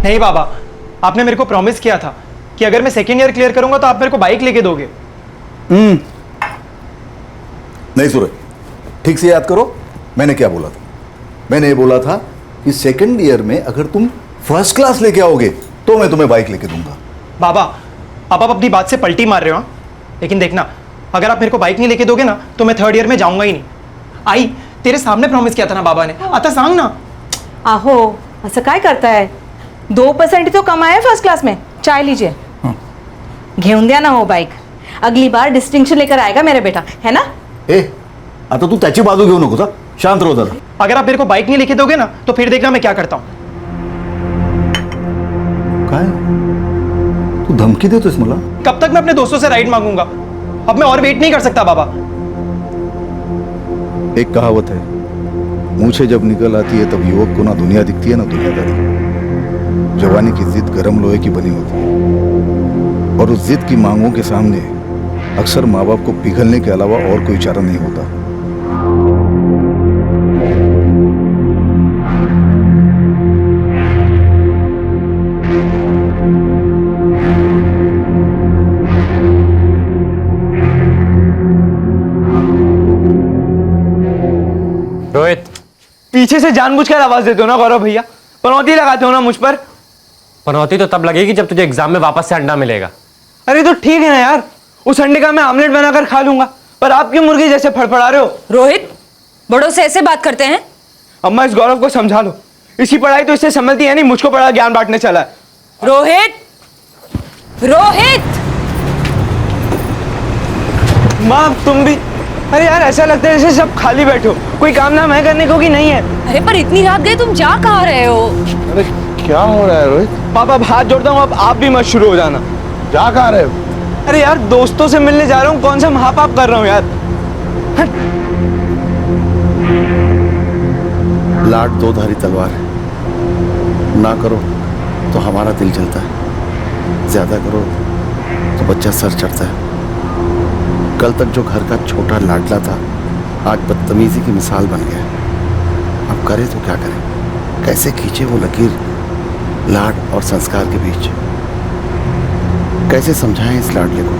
नहीं बाबा, आपने मेरे को प्रॉमिस किया था कि अगर मैं सेकेंड ईयर क्लियर करूंगा तो आप मेरे को बाइक लेके दोगे। नहीं सूरज, ठीक से याद करो मैंने क्या बोला था। मैंने ये बोला था कि सेकेंड ईयर में अगर तुम फर्स्ट क्लास लेके आओगे तो मैं तुम्हें बाइक लेके दूंगा। बाबा, आप अपनी बात से पलटी मार रहे हो, लेकिन देखना अगर आप मेरे को बाइक नहीं लेके दोगे ना तो मैं थर्ड ईयर में जाऊंगा ही नहीं। आई, तेरे सामने प्रॉमिस किया था ना बाबा ने, आता सांग ना। आहो, असं काय करताय? 2% तो कमाए फर्स्ट क्लास में। चाय लीजिए। घेऊन द्या ना हो बाइक, अगली बार डिस्टिंक्शन लेकर आएगा मेरा बेटा, है ना? ए, आता तू त्याची बाजू घेऊ नको, शांत रहो जरा। अगर आप मेरे को बाइक नहीं लेके दोगे ना तो फिर देखना मैं क्या करता हूँ। काय तू धमकी देतोस मला? कब तक मैं अपने दोस्तों से राइड मांगूंगा? अब मैं और वेट नहीं कर सकता बाबा। एक कहावत है, मूछें जब निकल आती है तब युवक को ना दुनिया दिखती है ना दुनियादारी। जवानी की जिद गर्म लोहे की बनी होती है और उस जिद की मांगों के सामने अक्सर माँ बाप को पिघलने के अलावा और कोई चारा नहीं होता। रोहित, पीछे से जानबूझकर आवाज देते हो ना गौरव भैया, पनौती लगाते हो ना मुझ पर। पनौती तो तब लगेगी जब तुझे एग्जाम में वापस से अंडा मिलेगा। अरे तो ठीक है ना यार, उस अंडे का मैं आमलेट बनाकर खा लूंगा, पर आप क्यों मुर्गी जैसे फड़फड़ा रहे हो? रोहित, बड़ों से ऐसे बात करते हैं? अम्मा, इस गौरव को समझा लो, इसकी पढ़ाई तो इससे समझती है नहीं, मुझको बड़ा ज्ञान बांटने चला है। रोहित, रोहित! माँ तुम भी, अरे यार ऐसा लगता है जैसे सब खाली बैठे हो, कोई काम नाम है करने को कि नहीं है? अरे पर इतनी रात गई, तुम जा कहाँ रहे हो? अरे क्या हो रहा है रोहित? पापा हाथ जोड़ता हूँ, अब आप भी मत शुरू हो जाना। जा कहाँ रहे हो? अरे यार दोस्तों से मिलने जा रहा हूँ, कौन सा महापाप कर रहा हूँ यार। लाड दो धारी तलवार है, ना करो तो हमारा दिल जलता है, ज्यादा करो तो बच्चा सर चढ़ता है। कल तक जो घर का छोटा लाडला था आज बदतमीजी की मिसाल बन गया। अब करे तो क्या करे, कैसे खींचे वो लकीर लाड और संस्कार के बीच? कैसे समझाएं इस लाडले को?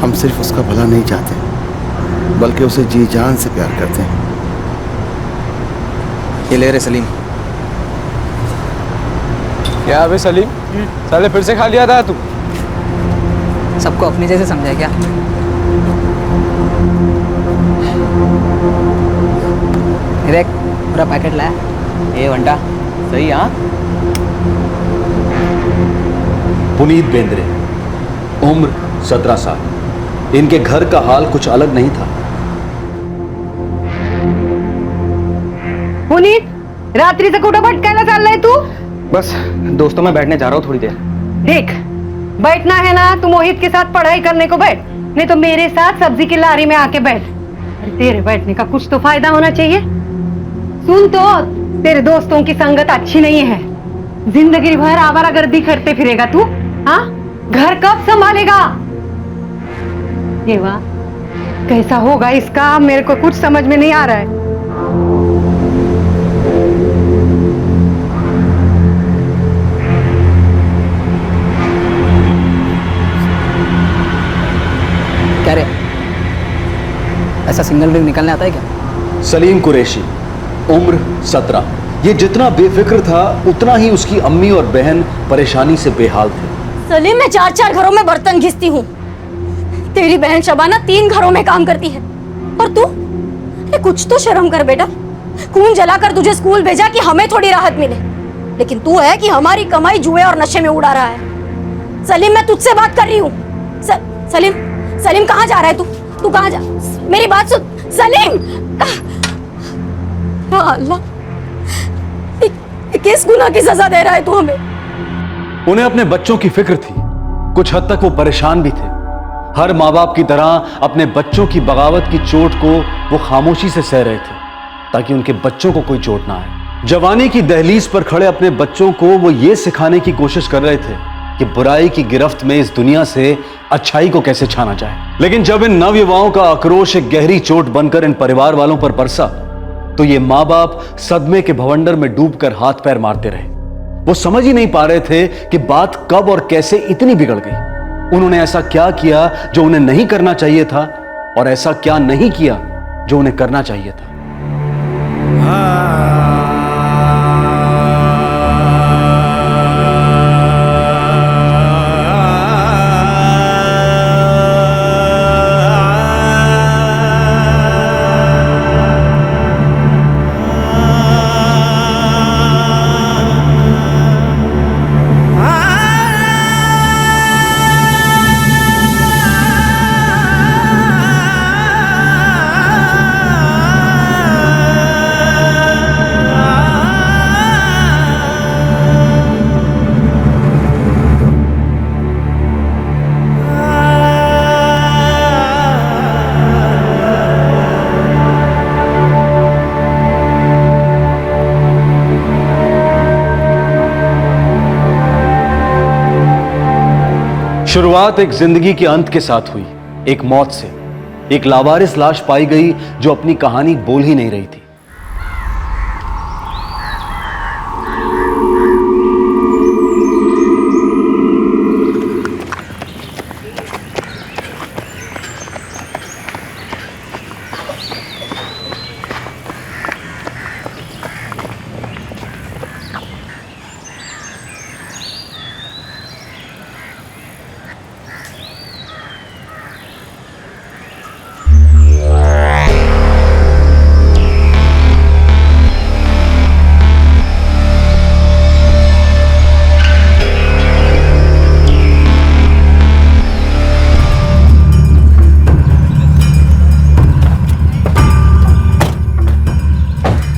हम सिर्फ उसका भला नहीं चाहते बल्कि उसे जी जान से प्यार करते हैं। ये ले रे सलीम। क्या अबे सलीम, साले फिर से खा लिया था तू? सबको अपनी जैसे समझा क्या? देख पूरा पैकेट लाया। ये वंटा सही? हाँ। पुनीत बेंद्रे, उम्र 17 साल। इनके घर का हाल कुछ अलग नहीं था। पुनीत, रात्रीचं कुठं भटकायला चाललाय तू? बस दोस्तों में बैठने जा रहा हूँ थोड़ी देर। देख, बैठना है ना तो मोहित के साथ पढ़ाई करने को बैठ, नहीं तो मेरे साथ सब्जी की लारी में आके बैठ। तेरे बैठने का कुछ तो फायदा होना चाहिए। सुन तो, तेरे दोस्तों की संगत अच्छी नहीं है। जिंदगी भर आवारागर्दी करते फिरेगा तू। हाँ, घर कब संभालेगा? ये वाह, कैसा होगा इसका मेरे को कुछ समझ में नहीं आ रहा है। क्या रे, ऐसा सिंगल ड्रिंक निकालने आता है क्या? सलीम कुरैशी, उम्र 17। ये जितना बेफिक्र था उतना ही उसकी अम्मी और बहन परेशानी से बेहाल थे। सलीम, मैं 4-4 घरों में बर्तन घिसती हूँ। तेरी बहन शबाना 3 घरों में काम करती है, और तू? कुछ तो शर्म कर बेटा। खून जलाकर तुझे स्कूल भेजा कि हमें थोड़ी राहत मिले, लेकिन तू है कि हमारी कमाई जुए और नशे में उड़ा रहा है। सलीम, मैं तुझसे बात कर रही हूँ। सलीम, सलीम कहाँ जा रहा है तू? तू कहाँ जा? मेरी बात सुन सलीम। अल्लाह, किस गुनाह की सजा दे रहा है तू हमें? उन्हें अपने बच्चों की फिक्र थी। कुछ हद तक वो परेशान भी थे। हर माँ बाप की तरह अपने बच्चों की बगावत की चोट को वो खामोशी से सह रहे थे ताकि उनके बच्चों को कोई चोट ना आए। जवानी की दहलीज पर खड़े अपने बच्चों को वो ये सिखाने की कोशिश कर रहे थे कि बुराई की गिरफ्त में इस दुनिया से अच्छाई को कैसे छाना जाए। लेकिन जब इन नवयुवाओं का आक्रोश एक गहरी चोट बनकर इन परिवार वालों पर बरसा तो ये माँ बाप सदमे के भवंडर में डूबकर हाथ पैर मारते रहे। वो समझ ही नहीं पा रहे थे कि बात कब और कैसे इतनी बिगड़ गई। उन्होंने ऐसा क्या किया जो उन्हें नहीं करना चाहिए था, और ऐसा क्या नहीं किया जो उन्हें करना चाहिए था। शुरुआत एक जिंदगी के अंत के साथ हुई, एक मौत से। एक लावारिस लाश पाई गई जो अपनी कहानी बोल ही नहीं रही थी।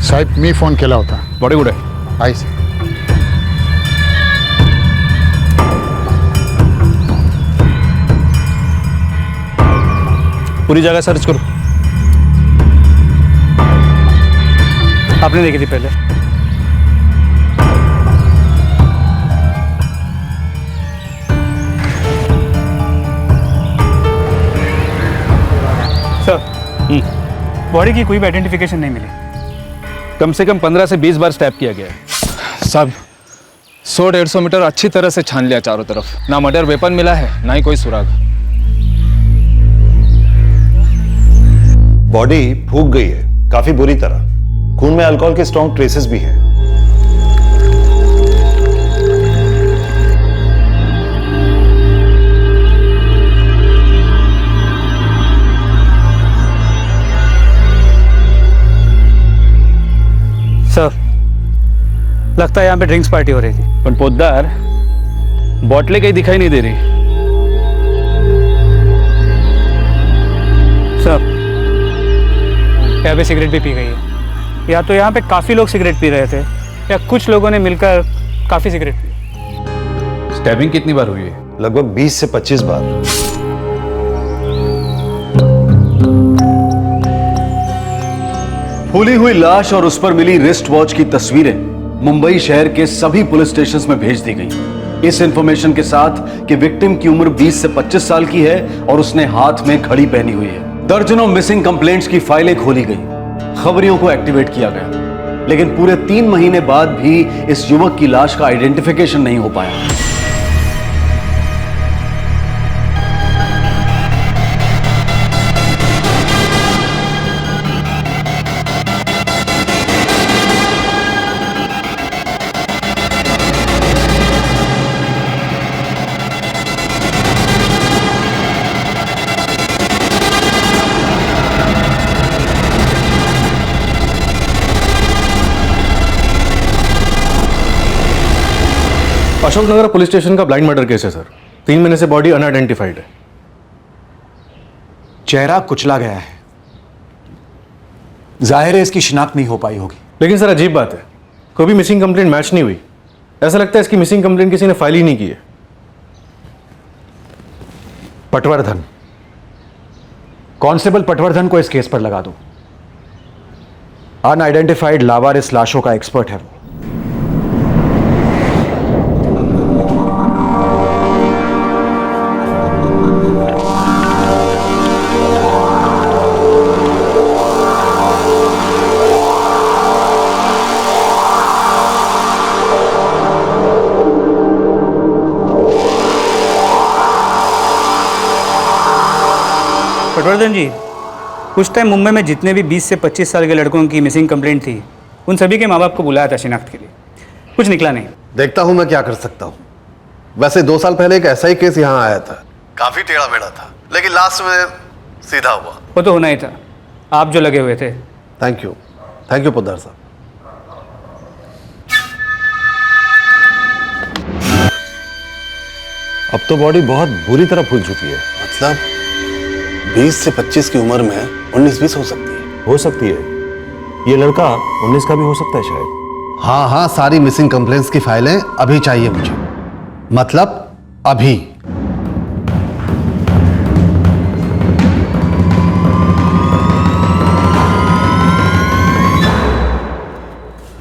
साहेब मी फोन केला होता. बॉडी कुठे आहे? आहे साहेब. पूरी जगह सर्च करो. आपने देखी थी पहले? सर, बॉडी की कोई भी आइडेंटिफिकेशन नहीं मिली. कम से कम 15 से 20 बार स्टैप किया गया है साहब. 100-150 मीटर अच्छी तरह से छान लिया चारों तरफ. ना मर्डर वेपन मिला है, ना ही कोई सुराग. बॉडी फूक गई है काफी बुरी तरह. खून में अल्कोहल के स्ट्रॉन्ग ट्रेसेस भी हैं. सर, लगता है यहाँ पे ड्रिंक्स पार्टी हो रही थी. पर पोद्दार, बॉटलें कहीं दिखाई नहीं दे रही. सर, यहाँ पे सिगरेट भी पी गई है. या तो यहाँ पे काफी लोग सिगरेट पी रहे थे, या कुछ लोगों ने मिलकर काफी सिगरेट पी. स्टैबिंग कितनी बार हुई है? लगभग 20 से 25 बार. फूली हुई लाश और उस पर मिली रिस्ट वॉच की तस्वीरें मुंबई शहर के सभी पुलिस स्टेशंस में भेज दी गई, इस इंफॉर्मेशन के साथ कि विक्टिम की उम्र 20 से 25 साल की है और उसने हाथ में घड़ी पहनी हुई है. दर्जनों मिसिंग कंप्लेंट्स की फाइलें खोली गई, खबरियों को एक्टिवेट किया गया, लेकिन पूरे 3 महीने बाद भी इस युवक की लाश का आइडेंटिफिकेशन नहीं हो पाया. अशोकनगर पुलिस स्टेशन का ब्लाइंड मर्डर केस है सर. 3 महीने से बॉडी अनआइडेंटिफाइड है. चेहरा कुचला गया है. जाहिर है इसकी शिनाख्त नहीं हो पाई होगी. लेकिन सर अजीब बात है, कोई भी मिसिंग कंप्लेंट मैच नहीं हुई. ऐसा लगता है इसकी मिसिंग कंप्लेंट किसी ने फाइल ही नहीं की है. पटवर्धन, कांस्टेबल पटवर्धन को इस केस पर लगा दो. अनआइडेंटिफाइड लावारिस लाशों का एक्सपर्ट है वो. पटवर्धन जी, कुछ टाइम मुंबई में जितने भी 20 से 25 साल के लड़कों की मिसिंग कंप्लेंट थी, उन सभी के माँ बाप को बुलाया था शिनाख्त के लिए। कुछ निकला नहीं। देखता हूं मैं क्या कर सकता हूं। वैसे 2 साल पहले एक ऐसा ही केस यहाँ आया था, काफी टेढ़ा मेढ़ा था, लेकिन लास्ट में सीधा हुआ। वो तो होना ही था, आप जो लगे हुए थे। थैंक यू पोद्दार साहब। अब तो बॉडी बहुत बुरी तरह फूल चुकी है। मतलब 20 से 25 की उम्र में 19-20 हो सकती है। हो सकती है। ये लड़का 19 का भी हो सकता है शायद। हाँ, सारी मिसिंग कंप्लेंट्स की फाइलें अभी चाहिए मुझे, मतलब अभी।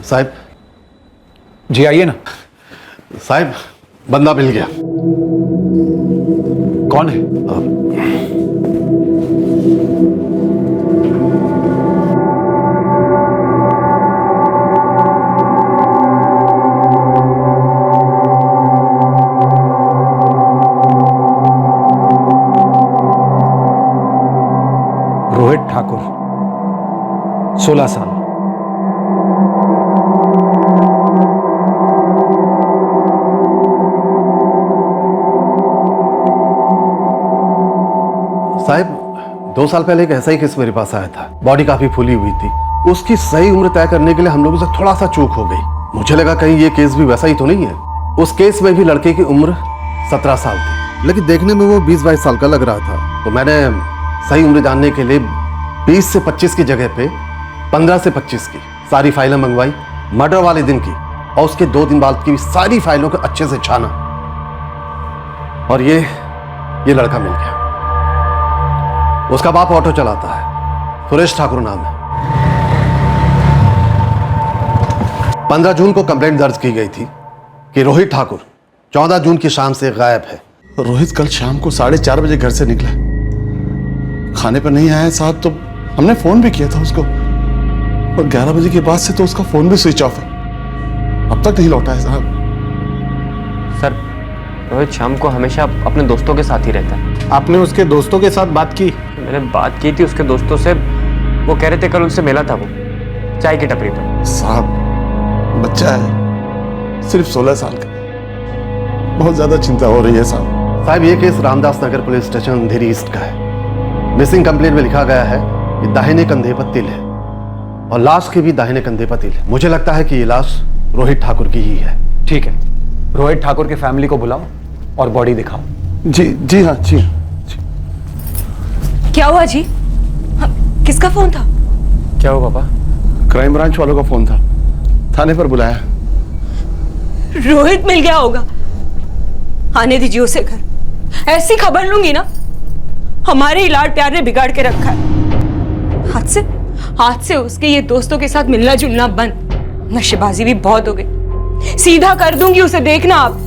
साहब जी आइए ना। साहब, बंदा मिल गया। कौन है? रोहित ठाकुर, 16 साल। साहब, 2 साल पहले एक ऐसा ही केस मेरे पास आया था। बॉडी काफी फूली हुई थी। उसकी सही उम्र तय करने के लिए हम लोगों से थोड़ा सा चूक हो गई। मुझे लगा कहीं ये केस भी वैसा ही तो नहीं है। उस केस में भी लड़के की उम्र 17 साल थी, लेकिन देखने में वो 20-22 साल का लग रहा था। तो मैंने सही उम्र जानने के लिए 20 से 25 की जगह पे 15 से 25 की सारी फाइलें मंगवाई, मर्डर वाले दिन की, और उसके 2 दिन बाद की भी सारी फाइलों को अच्छे से छाना, और ये लड़का मिल गया। उसका बाप ऑटो चलाता है, सुरेश ठाकुर नाम है। 15 जून को कंप्लेंट दर्ज की गई थी कि रोहित ठाकुर 14 जून की शाम से गायब है। रोहित कल शाम को 4:30 बजे घर से निकला, खाने पर नहीं आया साहब। तो हमने फोन भी किया था उसको, और 11 बजे के बाद से तो उसका फोन भी स्विच ऑफ है। अब तक नहीं लौटा है साहब। सर, रोहित शाम को हमेशा अपने दोस्तों के साथ ही रहता है। आपने उसके दोस्तों के साथ बात की? मैंने बात की थी उसके दोस्तों से, वो कह रहे थे कल उनसे मिला था वो चाय की टपरी पर। साहब, बच्चा है, सिर्फ 16 साल का, बहुत ज्यादा चिंता हो रही है साहब। ये केस रामदास नगर पुलिस स्टेशन अंधेरी ईस्ट का है। मिसिंग कंप्लेंट में लिखा गया है कि दाहिने कंधे पर तिल है, और लाश के भी दाहिने कंधे पर तिल है। मुझे लगता है कि ये लाश रोहित ठाकुर की ही है। ठीक है, रोहित ठाकुर की फैमिली को बुलाओ और बॉडी दिखाओ। जी हाँ। क्या हुआ जी? किसका फोन था? क्या हुआ पापा? क्राइम ब्रांच वालों का फोन था, थाने पर बुलाया। रोहित मिल गया होगा। आने दीजिए उसे घर। ऐसी खबर लूंगी ना, हमारे ही लाड प्यार ने बिगाड़ के रखा है। हाथ से उसके ये दोस्तों के साथ मिलना जुलना बंद। नशेबाजी भी बहुत हो गई। सीधा कर दूंगी उसे, देखना आप।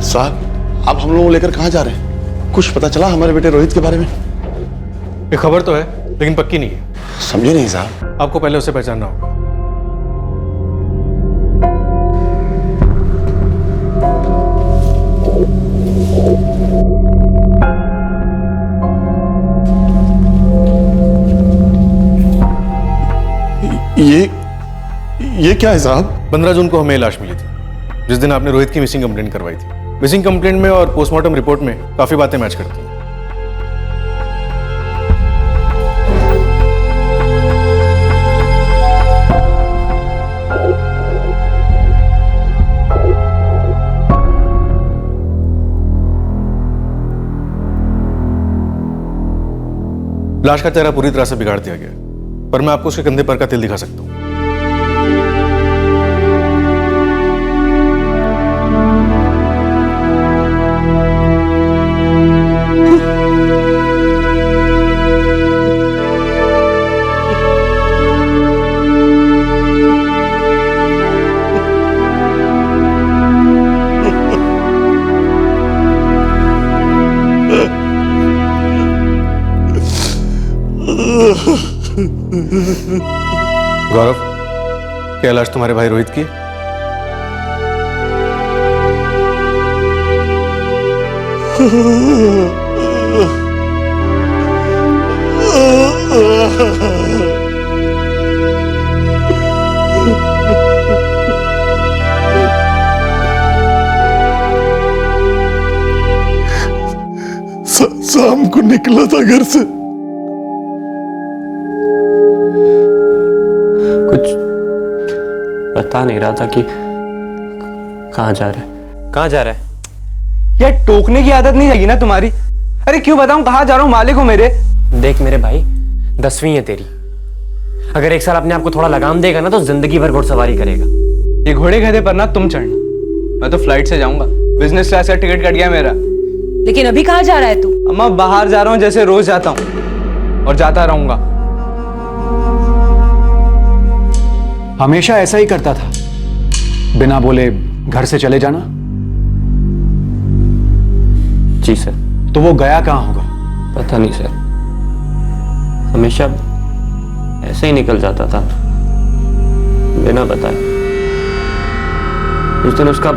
साहब, आप हम लोगों को लेकर कहाँ जा रहे हैं? कुछ पता चला हमारे बेटे रोहित के बारे में? ये खबर तो है, लेकिन पक्की नहीं है। समझे नहीं साहब। आपको पहले उसे पहचानना होगा। ये क्या है साहब? 15 जून को हमें लाश मिली थी, जिस दिन आपने रोहित की मिसिंग कंप्लेंट करवाई थी। मिसिंग कंप्लेंट में और पोस्टमार्टम रिपोर्ट में काफी बातें मैच करती हैं। लाश का चेहरा पूरी तरह से बिगाड़ दिया गया, पर मैं आपको उसके कंधे पर का तिल दिखा सकता हूं। गौरव, क्या लाश तुम्हारे भाई रोहित की? शाम को निकला था घर से। कुछ बता नहीं रहा था कि कहाँ जा रहा है। कहाँ जा रहा है? यार टोकने की आदत नहीं जाएगी ना तुम्हारी। अरे क्यों बताऊं कहाँ जा रहा हूँ, मालिक हो मेरे। देख मेरे भाई, 10वीं है तेरी। अगर एक साल अपने आप को थोड़ा लगाम देगा ना तो जिंदगी भर घुड़सवारी करेगा। ये घोड़े गधे पर ना तुम चढ़ना, मैं तो फ्लाइट से जाऊंगा। बिजनेस क्लास का टिकट कट गया मेरा। लेकिन अभी कहाँ जा रहा है तू? अम्मा बाहर जा रहा हूँ जैसे रोज जाता हूँ और जाता रहूंगा। हमेशा ऐसा ही करता था, बिना बोले घर से चले जाना। जी सर। तो वो गया कहाँ होगा? पता नहीं सर, हमेशा ऐसे ही निकल जाता था बिना बताए। उस दिन उसका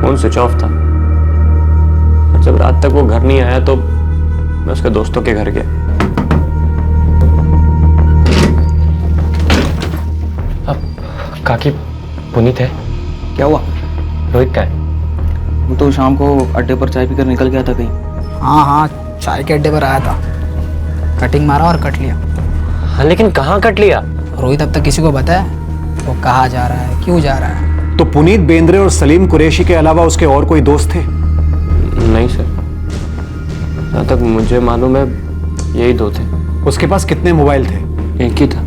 फोन स्विच ऑफ था। जब रात तक वो घर नहीं आया तो मैं उसके दोस्तों के घर गया। अब काकी पुनीत है? क्या हुआ? रोहित का है? वो तो शाम को अड्डे पर चाय पीकर निकल गया था कहीं। हाँ हाँ, चाय के अड्डे पर आया था, कटिंग मारा और कट लिया। हाँ लेकिन कहाँ कट लिया? रोहित अब तक किसी को बताया वो कहाँ जा रहा है, क्यों जा रहा है? तो पुनीत बेंद्रे और सलीम कुरैशी के अलावा उसके और कोई दोस्त थे? नहीं सर, जहाँ तक मुझे मालूम है यही दो थे। उसके पास कितने मोबाइल थे? एक ही था।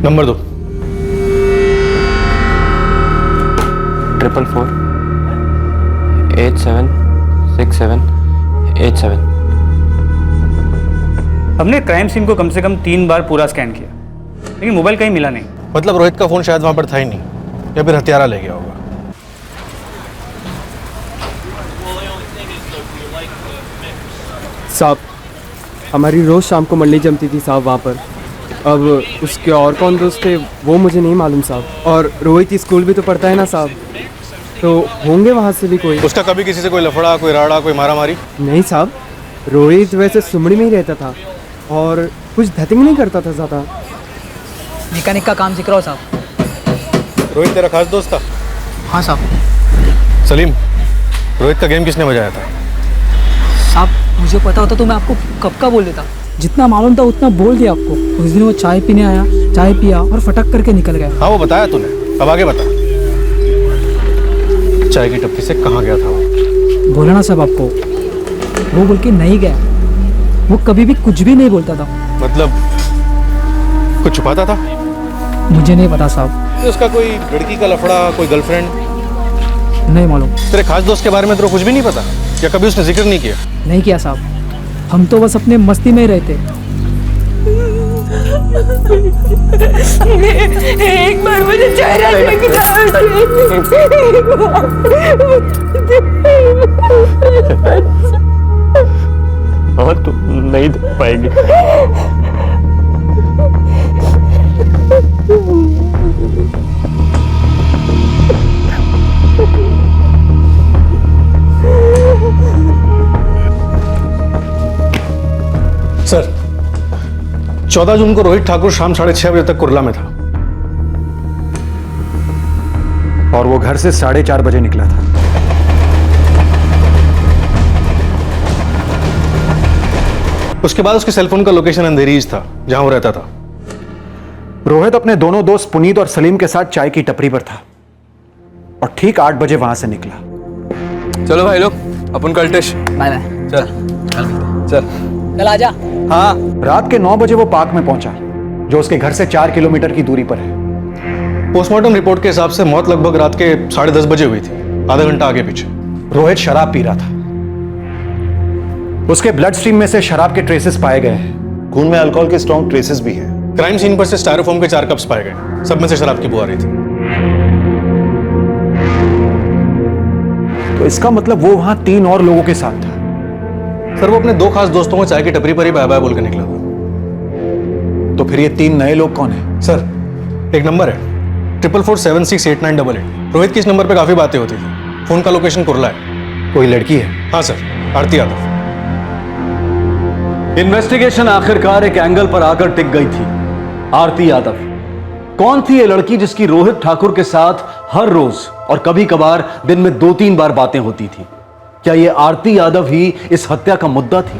नंबर दो। 444 876787। हमने क्राइम सीन को कम से कम 3 बार पूरा स्कैन किया, लेकिन मोबाइल कहीं मिला नहीं। मतलब रोहित का फोन शायद वहां पर था ही नहीं, या फिर हत्यारा ले गया होगा। साहब, हमारी रोज शाम को मंडली जमती थी साहब वहाँ पर। अब उसके और कौन दोस्त थे वो मुझे नहीं मालूम साहब। और रोहित स्कूल भी तो पढ़ता है ना साहब, तो होंगे वहाँ से भी कोई। उसका कभी किसी से कोई लफड़ा, कोई राड़ा, कोई मारामारी? नहीं साहब, रोहित वैसे सुमड़ी में ही रहता था और कुछ धतिंग नहीं करता था ज़्यादा। मैकेनिक का काम सीख रहा हो साहब। रोहित तेरा खास दोस्त था? हाँ साहब। सलीम, रोहित का गेम किसने बजाया था? साहब मुझे पता होता तो मैं आपको कब का बोल देता। जितना मालूम था उतना बोल दिया आपको। उस दिन वो चाय पीने आया, चाय पिया और फटक करके निकल गया। हाँ वो बताया तूने, अब आगे बता। चाय की टप्पी से कहाँ गया था वो? बोला ना साहब आपको, वो बोल के नहीं गया। वो कभी भी कुछ भी नहीं बोलता था। मतलब कुछ छुपाता था? मुझे नहीं पता साहब। उसका कोई लड़की का लफड़ा, कोई गर्लफ्रेंड? नहीं मालूम। तेरे खास दोस्त के बारे में तेरे को कुछ भी नहीं पता, या कभी उसने जिक्र नहीं किया? नहीं किया साहब, हम तो बस अपने मस्ती में ही रहते। एक बार मुझे चेहरा और तुम नहीं देख पाएगी। सर, 14 जून को रोहित ठाकुर शाम 6:30 बजे तक कुरला में था और वो घर से 4:30 बजे निकला था। उसके बाद उसके सेलफोन का लोकेशन अंधेरीज था जहां वो रहता था। रोहित अपने दोनों दोस्त पुनीत और सलीम के साथ चाय की टपरी पर था और ठीक 8 बजे वहां से निकला। चलो भाई लोग, अपन कल टेस्ट। Bye bye. चल चल कल आजा। हाँ, रात के 9 बजे वो पार्क में पहुंचा, जो उसके घर से 4 किलोमीटर की दूरी पर है। पोस्टमार्टम रिपोर्ट के हिसाब से मौत लगभग रात के 10:30 बजे हुई थी, आधा घंटा आगे पीछे। रोहित शराब पी रहा था। उसके ब्लड स्ट्रीम में से शराब के ट्रेसेस पाए गए हैं। खून में अल्कोहल के स्ट्रॉन्ग ट्रेसेस भी हैं। क्राइम सीन पर से स्टायरोफोम के 4 कप्स पाए गए, सब में से शराब की बू आ रही थी। तो इसका मतलब वो वहां 3 और लोगों के साथ था। सर, वो अपने 2 खास दोस्तों को चाय की टपरी पर ही बाय बाय बोल के निकला था। तो फिर ये 3 नए लोग कौन है? सर, एक नंबर है 44468988। रोहित की इस नंबर पे काफी बातें होती थी। फोन का लोकेशन कुरला है। कोई लड़की है? हाँ सर, आरती यादव। इन्वेस्टिगेशन आखिरकार एक एंगल पर आकर टिक गई थी। आरती यादव कौन थी ये लड़की जिसकी रोहित ठाकुर के साथ हर रोज और कभी कभार दिन में 2-3 बार बातें होती थी? क्या ये आरती यादव ही इस हत्या का मुद्दा थी?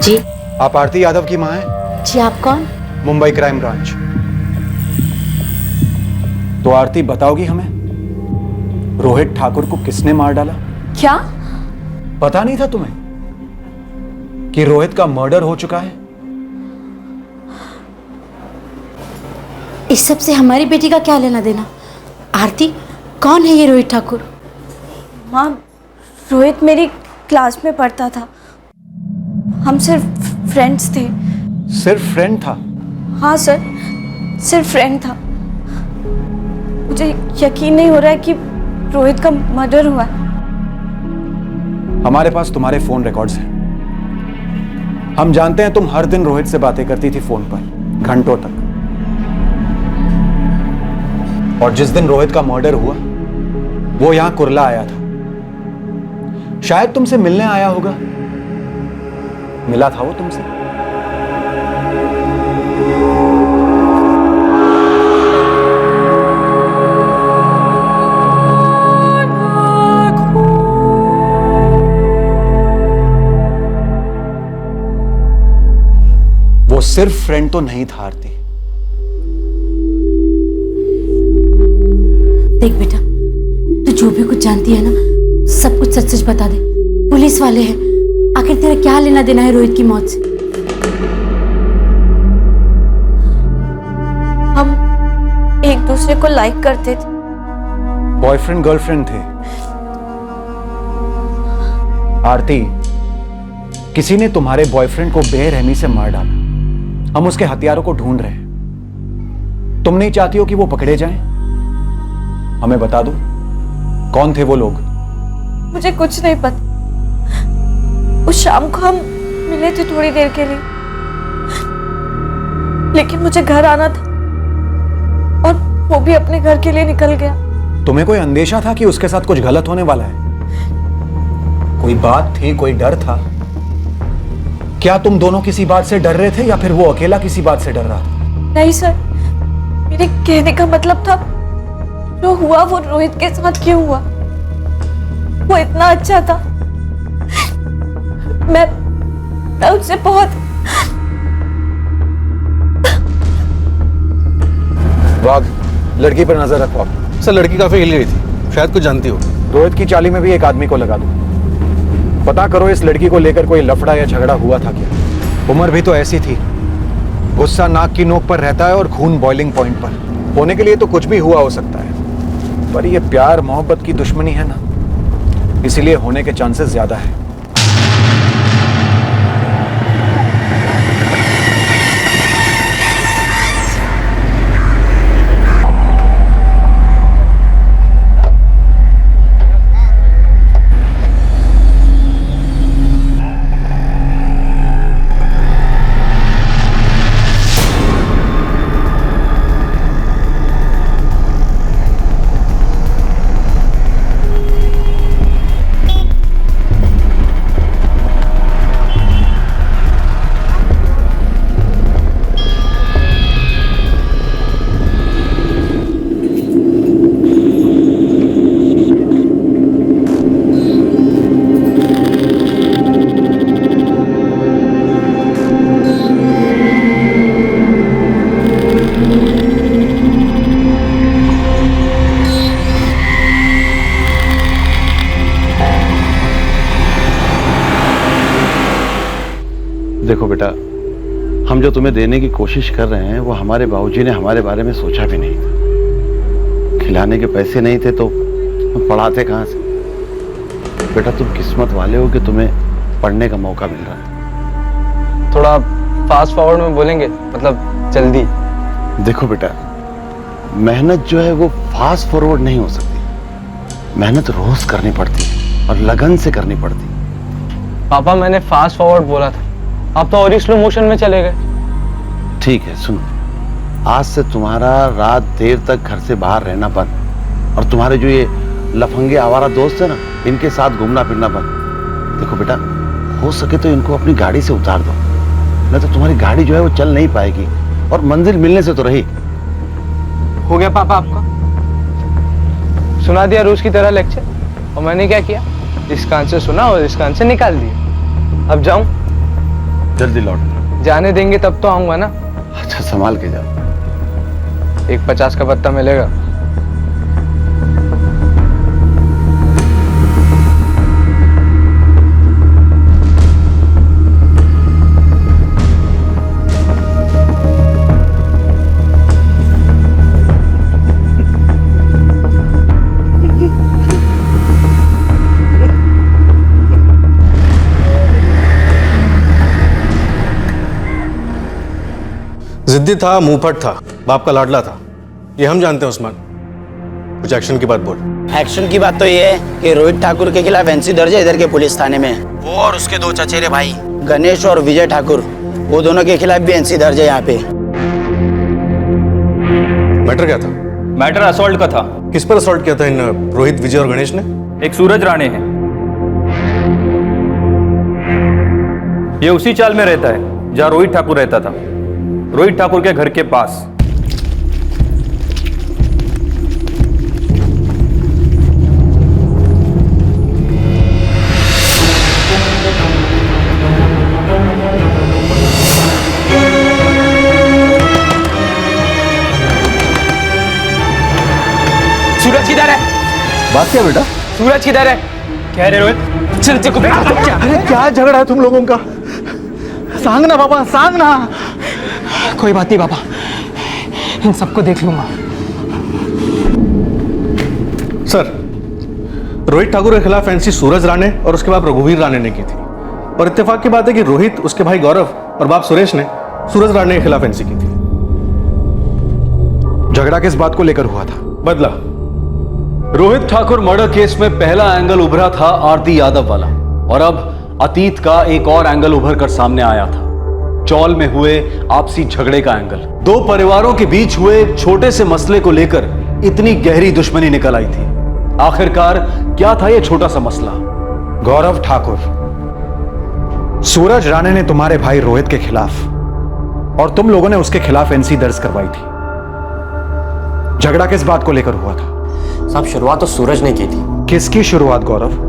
जी आप आरती यादव की मां हैं? जी, आप कौन? Mumbai crime branch. तो आरती बताओगी हमें रोहित ठाकुर को किसने मार डाला? क्या? पता नहीं था तुम्हें कि रोहित का मर्डर हो चुका है? इस सब से हमारी बेटी का क्या लेना देना? आरती, कौन है ये रोहित ठाकुर? माँ, रोहित मेरी क्लास में पढ़ता था। हम सिर्फ फ्रेंड्स थे। सिर्फ फ्रेंड था? हाँ सर, सिर्फ फ्रेंड था। मुझे यकीन नहीं हो रहा है कि रोहित का मर्डर हुआ है। हमारे पास तुम्हारे फोन रिकॉर्ड्स हैं। हम जानते हैं तुम हर दिन रोहित से बातें करती थी फोन पर, घंटों तक। और जिस दिन रोहित का मर्डर हुआ वो यहां कुर्ला आया था। शायद तुमसे मिलने आया होगा। मिला था वो तुमसे? वो सिर्फ फ्रेंड तो नहीं था आरती। देख बेटा, तू जो भी कुछ जानती है ना, सब कुछ सच सच बता दे। पुलिस वाले हैं, आखिर तेरा क्या लेना देना है रोहित की मौत से? हम एक दूसरे को लाइक करते थे। बॉयफ्रेंड गर्लफ्रेंड थे। आरती, किसी ने तुम्हारे बॉयफ्रेंड को बेरहमी से मार डाला। हम उसके हथियारों को ढूंढ रहे हैं। तुम नहीं चाहती हो कि वो पकड़े जाएं? हमें बता दो, कौन थे वो लोग? मुझे कुछ नहीं पता। उस शाम को हम मिले थे थोड़ी देर के लिए, लेकिन मुझे घर आना था और वो भी अपने घर के लिए निकल गया। तुम्हें कोई अंदेशा था कि उसके साथ कुछ गलत होने वाला है? कोई बात थी, कोई डर था? क्या तुम दोनों किसी बात से डर रहे थे या फिर वो अकेला किसी बात से डर रहा था? नहीं सर, मेरे कहने का मतलब था जो हुआ वो रोहित के साथ क्यों हुआ। वो इतना अच्छा था। मैं उससे बहुत। वाघ, लड़की पर नजर रखो आप। सर, लड़की काफी हिल गई थी, शायद कुछ जानती हो। रोहित की चाली में भी एक आदमी को लगा दो। पता करो इस लड़की को लेकर कोई लफड़ा या झगड़ा हुआ था क्या? उम्र भी तो ऐसी थी। गुस्सा नाक की नोक पर रहता है और खून बॉइलिंग पॉइंट पर। होने के लिए तो कुछ भी हुआ हो सकता है, पर ये प्यार मोहब्बत की दुश्मनी है ना, इसीलिए होने के चांसेस ज्यादा है। देखो बेटा, हम जो तुम्हें देने की कोशिश कर रहे हैं वो हमारे बाबूजी ने हमारे बारे में सोचा भी नहीं था। खिलाने के पैसे नहीं थे तो पढ़ाते कहाँ से? बेटा, तुम किस्मत वाले हो कि तुम्हें पढ़ने का मौका मिल रहा है। थोड़ा फास्ट फॉरवर्ड में बोलेंगे, मतलब जल्दी। देखो बेटा, मेहनत जो है वो फास्ट फॉरवर्ड नहीं हो सकती। मेहनत रोज करनी पड़ती है और लगन से करनी पड़ती है। पापा, मैंने फास्ट फॉरवर्ड बोला था, आप तो और ही स्लो मोशन में चले गए। ठीक है, सुनो, आज से तुम्हारा रात देर तक घर से बाहर रहना बंद, और तुम्हारे जो ये लफंगे आवारा दोस्त है ना, इनके साथ घूमना फिरना बंद। देखो बेटा, हो सके तो इनको अपनी गाड़ी से उतार दो, नहीं तो तुम्हारी गाड़ी जो है वो चल नहीं पाएगी, और मंजिल मिलने से तो रही। हो गया पापा आपका? सुना दिया रूस की तरह लेक्चर, और मैंने क्या किया? इस कान से सुना और इस कान से निकाल दिया। अब जाऊं? जल्दी लौट। जाने देंगे तब तो आऊंगा ना। अच्छा, संभाल के जाओ। एक 50 का पत्ता मिलेगा। जिद्दी था, मुंहफट था, बाप का लाडला था, ये हम जानते हैं उस्मान। कुछ एक्शन की बात बोल। एक्शन की बात तो ये है कि रोहित ठाकुर के खिलाफ एनसी दर्ज है इधर के पुलिस थाने में। वो और उसके दो चचेरे भाई गणेश और विजय ठाकुर, वो दोनों के खिलाफ भी एनसी दर्ज है यहाँ पे। मैटर क्या था? मैटर असॉल्ट का था। किस पर असॉल्ट किया था इन रोहित, विजय और गणेश ने? एक सूरज राणे है, ये उसी चाल में रहता है जहाँ रोहित ठाकुर रहता था, रोहित ठाकुर के घर के पास। सूरज किधर है? बात क्या बेटा? सूरज किधर है? क्या रे रोहित? चल तेरे को अरे क्या झगड़ा है तुम लोगों का? सांग ना बाबा, सांग ना। कोई बात नहीं पापा, इन सबको देख लूंगा। सर, रोहित ठाकुर के खिलाफ एनसी सूरज राणे और उसके बाप रघुवीर राणे ने की थी, और इत्तेफाक की बात है कि रोहित, उसके भाई गौरव और बाप सुरेश ने सूरज राणे के खिलाफ एनसी की थी। झगड़ा किस बात को लेकर हुआ था? बदला। रोहित ठाकुर मर्डर केस में पहला एंगल उभरा था आरती यादव वाला, और अब अतीत का एक और एंगल उभर कर सामने आया था, चौल में हुए आपसी झगड़े का एंगल। दो परिवारों के बीच हुए एक छोटे से मसले को लेकर इतनी गहरी दुश्मनी निकल आई थी। आखिरकार क्या था यह छोटा सा मसला? गौरव ठाकुर, सूरज राणे ने तुम्हारे भाई रोहित के खिलाफ और तुम लोगों ने उसके खिलाफ एनसी दर्ज करवाई थी। झगड़ा किस बात को लेकर हुआ था? साहब, शुरुआत तो सूरज ने की थी। किसकी शुरुआत गौरव?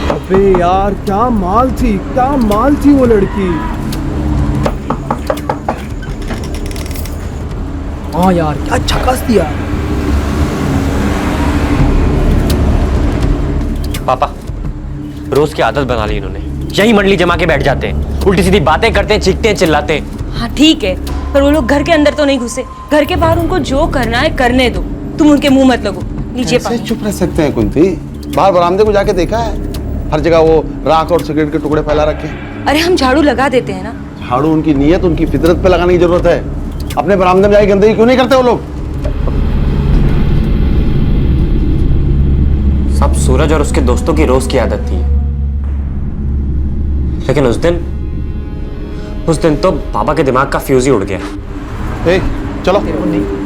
अबे यार क्या माल थी वो लड़की। हाँ यार क्या झकास दिया। पापा, रोज की आदत बना ली इन्होंने, यही मंडली जमा के बैठ जाते हैं, उल्टी सीधी बातें करते हैं, चीखते हैं, चिल्लाते हैं। हाँ ठीक है, पर वो लोग घर के अंदर तो नहीं घुसे, घर के बाहर उनको जो करना है करने दो, तुम उनके मुंह मत लगो। लीजिए कैसे चुप रह सकते हैं कुंती? बाहर बरामदे को जाके देखा है, हर जगह वो राख और सिगरेट के टुकड़े फैला रखे हैं। अरे हम झाड़ू लगा देते हैं ना। झाड़ू उनकी नीयत, उनकी फितरत पे लगाने की जरूरत है। अपने बरामदे में जाके गंदगी क्यों नहीं करते वो लोग? सब सूरज और उसके दोस्तों की रोज की आदत थी, लेकिन उस दिन तो पापा के दिमाग का फ्यूज ही उड़ गया। चलो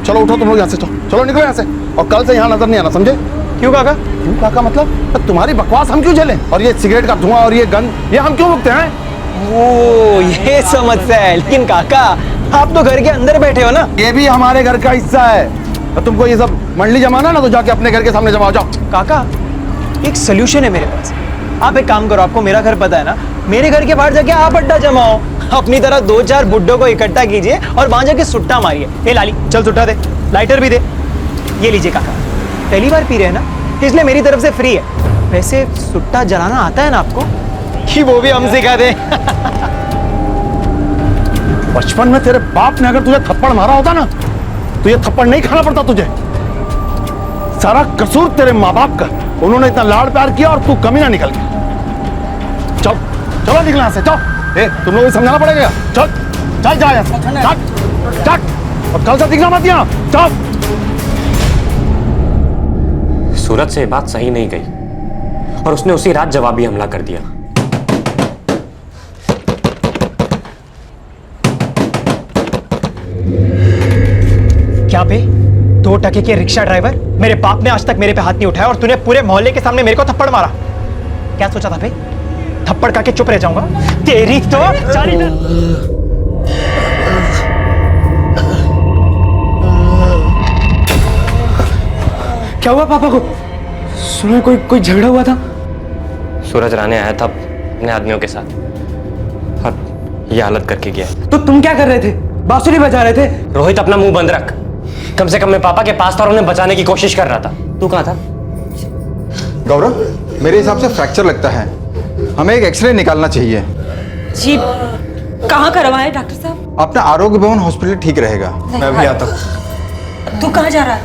चलो उठो तुम लोग यहाँ से, चलो निकलो यहाँ से, और कल से यहाँ नजर नहीं आना, समझे? क्यों काका? क्यों काका मतलब? तुम्हारी बकवास हम क्यों झेलें? और ये सिगरेट का धुआं और ये गंद, ये हम क्यों भुगते हैं? ओ, ये समस्या है। लेकिन काका, आप तो घर के अंदर बैठे हो ना। ये भी हमारे घर का हिस्सा है। तो तुमको ये सब मंडली जमाना ना, तो जाके अपने घर के सामने जमाओ जाओ। काका, एक सोल्यूशन है मेरे पास। आप एक काम करो, आपको मेरा घर पता है ना, मेरे घर के बाहर जाके आप अड्डा जमाओ, अपनी तरह 2-4 बुड्ढों को इकट्ठा कीजिए और वहां जाके सुट्टा मारिए। ए लाली, चल सुट्टा दे, लाइटर भी दे। ये लीजिए काका, पहली बार पी रहे हैं ना, इसलिए मेरी तरफ से फ्री है। वैसे सुट्टा जलाना आता है ना आपको कि वो भी हम सिखा दे? बचपन में तेरे बाप ने अगर तुझे थप्पड़ मारा होता ना तो ये थप्पड़ नहीं खाना पड़ता तुझे। सारा कसूर तेरे माँ बाप का, उन्होंने इतना लाड़ प्यार किया और तू कमी ना निकल गया। चल चलो निकल यहाँ से, चल। तुम लोग समझाना पड़ेगा। चल चल जा यहाँ से, चल चल, और कल से दिखना मत यहाँ, चल। सूरज से ये बात सही नहीं गई और उसने उसी रात जवाबी हमला कर दिया। क्या पे 2 टके के रिक्शा ड्राइवर, मेरे बाप ने आज तक मेरे पे हाथ नहीं उठाया और तूने पूरे मोहल्ले के सामने मेरे को थप्पड़ मारा। क्या सोचा था भाई, थप्पड़ खा के चुप रह जाऊंगा? तेरी तो क्या हुआ पापा को? सुना कोई झगड़ा हुआ था? सूरज राणे आया था अपने आदमियों के साथ और ये हालत करके गया। तो तुम क्या कर रहे थे? बांसुरी बजा रहे थे? रोहित अपना मुंह बंद रख। कम से कम मैं पापा के पास था और उन्हें बचाने की कोशिश कर रहा था। तू कहाँ था? गौरव, मेरे हिसाब से फ्रैक्चर लगता है, हमें एक एक्सरे निकालना चाहिए। जी कहाँ करवाएं डॉक्टर साहब? अपना आरोग्य भवन हॉस्पिटल ठीक रहेगा। मैं भी आता हूँ। तू कहाँ जा रहा है?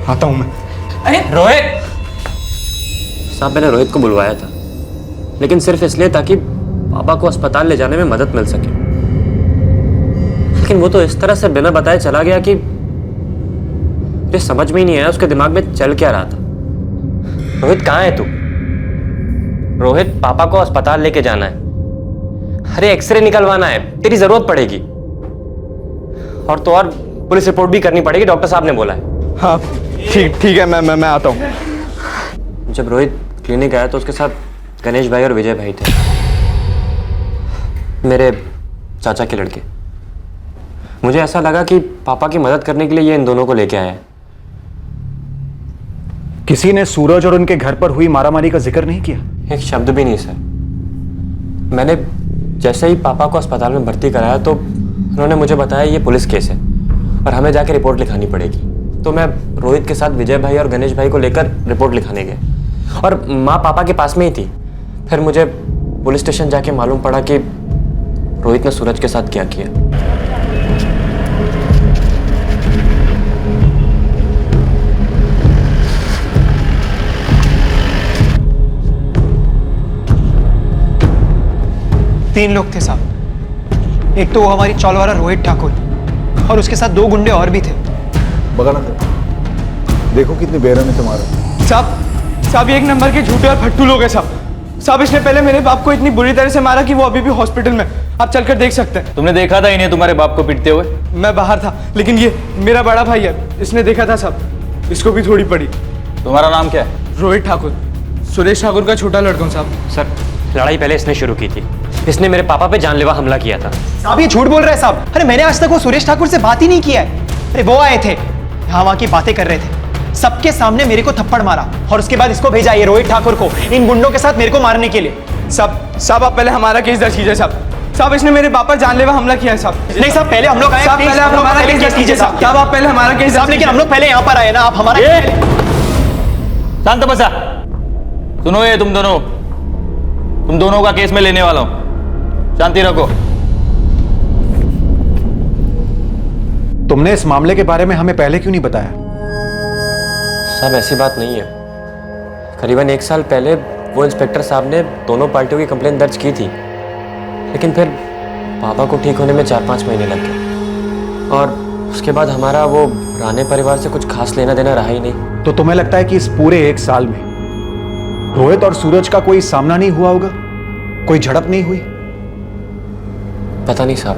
आता हूँ मैं। अरे रोहित साहब, मैंने रोहित को बुलवाया था लेकिन सिर्फ इसलिए ताकि पापा को अस्पताल ले जाने में मदद मिल सके, लेकिन वो तो इस तरह से बिना बताए चला गया कि मुझे समझ में ही नहीं आया उसके दिमाग में चल क्या रहा था। रोहित कहाँ है तू? रोहित, पापा को अस्पताल लेके जाना है। अरे एक्सरे निकलवाना है, तेरी जरूरत पड़ेगी। और तो और पुलिस रिपोर्ट भी करनी पड़ेगी, डॉक्टर साहब ने बोला है। हाँ ठीक है, मैं आता हूँ। जब रोहित क्लिनिक आया तो उसके साथ गणेश भाई और विजय भाई थे, मेरे चाचा के लड़के। मुझे ऐसा लगा कि पापा की मदद करने के लिए ये इन दोनों को लेके आया है। किसी ने सूरज और उनके घर पर हुई मारामारी का जिक्र नहीं किया? एक शब्द भी नहीं सर। मैंने जैसे ही पापा को अस्पताल में भर्ती कराया तो उन्होंने मुझे बताया ये पुलिस केस है और हमें जाके रिपोर्ट लिखानी पड़ेगी। तो मैं रोहित के साथ विजय भाई और गणेश भाई को लेकर रिपोर्ट लिखाने गए और माँ पापा के पास में ही थी। फिर मुझे पुलिस स्टेशन जाके मालूम पड़ा कि रोहित ने सूरज के साथ क्या किया। तीन लोग थे साहब। एक तो वो हमारी चौलवारा रोहित ठाकुर और उसके साथ 2 गुंडे और भी थे। बगाना देखो कितनी बेरहमी है तुम्हारा। साहब एक नंबर के झूठे और फट्टू लोग हैं साहब। इसने पहले मेरे बाप को इतनी बुरी तरह से मारा कि वो अभी भी हॉस्पिटल में। आप चलकर देख सकते हैं। तुमने देखा था इन्हें तुम्हारे बाप को पीटते हुए? मैं बाहर था, लेकिन ये मेरा बड़ा भाई है, इसने देखा था साहब। इसको भी थोड़ी पड़ी। तुम्हारा नाम क्या है? रोहित ठाकुर, सुरेश ठाकुर का छोटा लड़का हूं साहब। सर, लड़ाई पहले इसने शुरू की थी। इसने मेरे पापा पे जानलेवा हमला किया था। साहब ये झूठ बोल रहे हैं साहब। अरे मैंने आज तक वो सुरेश ठाकुर से बात ही नहीं किया है। अरे वो आए थे, यहाँ वहाँ की बातें कर रहे थे, सबके सामने मेरे को थप्पड़ मारा और उसके बाद इसको भेजा ये रोहित ठाकुर को इन गुंडों के साथ मेरे को मारने के लिए। साहब आप पहले हमारा केस दर्ज कीजिए साहब। इसने मेरे बाप पर जानलेवा हमला किया है साहब। नहीं साहब, पहले हम लोग आए। साहब पहले आप हमारा केस दर्ज कीजिए साहब। साहब आप पहले हमारा केस साहब, लेकिन हम लोग पहले यहाँ पर आए ना, आप हमारा। शांत बसा। सुनो ये तुम दोनों का केस में लेने वाला हूं। शांति रखो। तुमने इस मामले के बारे में हमें पहले क्यों नहीं बताया? साहब ऐसी बात नहीं है। करीबन 1 साल पहले वो इंस्पेक्टर साहब ने दोनों पार्टियों की कंप्लेंट दर्ज की थी, लेकिन फिर पापा को ठीक होने में 4-5 महीने लग गए और उसके बाद हमारा वो राणे परिवार से कुछ खास लेना देना रहा ही नहीं। तो तुम्हें लगता है कि इस पूरे 1 साल में रोहित और सूरज का कोई सामना नहीं हुआ होगा? कोई झड़प नहीं हुई? पता नहीं साहब।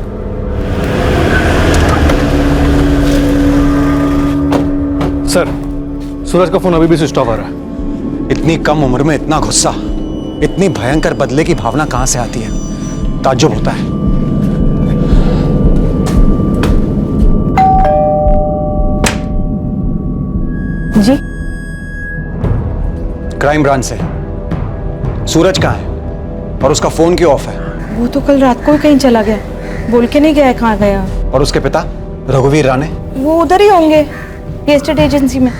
सर, सूरज का फोन अभी भी स्विच ऑफ आ रहा है। इतनी कम उम्र में इतना गुस्सा, इतनी भयंकर बदले की भावना कहां से आती है? ताज्जुब होता है। जी क्राइम ब्रांच से। सूरज कहाँ है और उसका फोन क्यों ऑफ है? वो तो कल रात को ही कहीं चला गया, बोल के नहीं गया कहाँ गया। और उसके पिता रघुवीर राणे? वो उधर ही होंगे, एस्टेट एजेंसी में।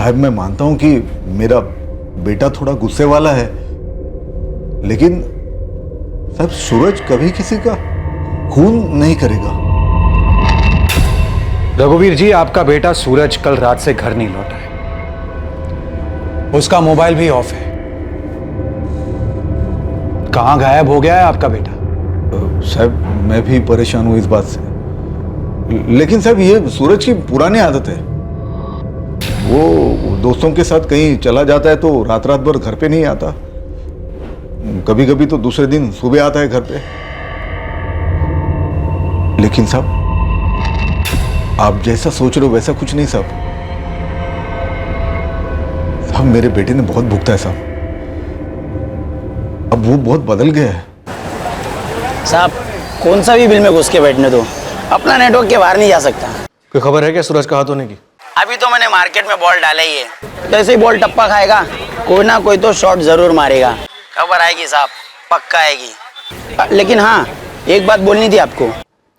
साहब मैं मानता हूं कि मेरा बेटा थोड़ा गुस्से वाला है, लेकिन साहब सूरज कभी किसी का खून नहीं करेगा। रघुवीर जी, आपका बेटा सूरज कल रात से घर नहीं लौटा है। उसका मोबाइल भी ऑफ है। कहां गायब हो गया है आपका बेटा? साहब मैं भी परेशान हूं इस बात से, लेकिन साहब ये सूरज की पुरानी आदत है। वो दोस्तों के साथ कहीं चला जाता है तो रात रात भर घर पे नहीं आता, कभी कभी तो दूसरे दिन सुबह आता है घर पे। लेकिन साहब आप जैसा सोच रहे हो वैसा कुछ नहीं साहब। साहब मेरे बेटे ने बहुत भुगता है साहब, अब वो बहुत बदल गया है। साहब कौन सा भी बिल में घुस के बैठने दो, अपना नेटवर्क के बाहर नहीं जा सकता। कोई खबर है क्या सूरज का हाथ होने की? अभी तो मैंने मार्केट में बॉल डाला ही है, जैसे ही बॉल टप्पा खाएगा कोई ना कोई तो शॉट जरूर मारेगा। खबर आएगी साहब, पक्का आएगी। लेकिन हाँ, एक बात बोलनी थी आपको।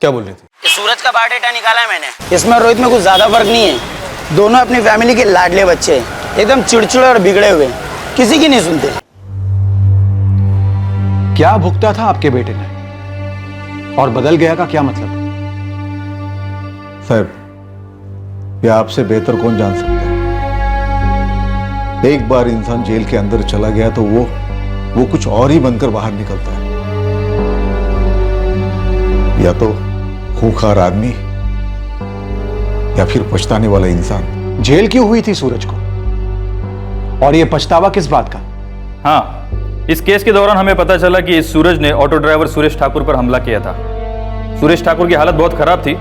क्या बोल रही थी? कि सूरज का बायोडाटा निकाला है मैंने, इसमें रोहित में कुछ ज्यादा फर्क नहीं है। दोनों अपनी फैमिली के लाडले बच्चे, एकदम चिड़चिड़े और बिगड़े हुए, किसी की नहीं सुनते। क्या भुगता था आपके बेटे ने और बदल गया का क्या मतलब? साहब ये आपसे बेहतर कौन जान सकता है। एक बार इंसान जेल के अंदर चला गया तो वो कुछ और ही बनकर बाहर निकलता है। या तो खूंखार आदमी या फिर पछताने वाला इंसान। जेल क्यों हुई थी सूरज को, और ये पछतावा किस बात का? हाँ, इस केस के दौरान हमें पता चला कि सूरज ने ऑटो ड्राइवर सुरेश ठाकुर पर हमला किया था। सुरेश ठाकुर की हालत बहुत खराब थी,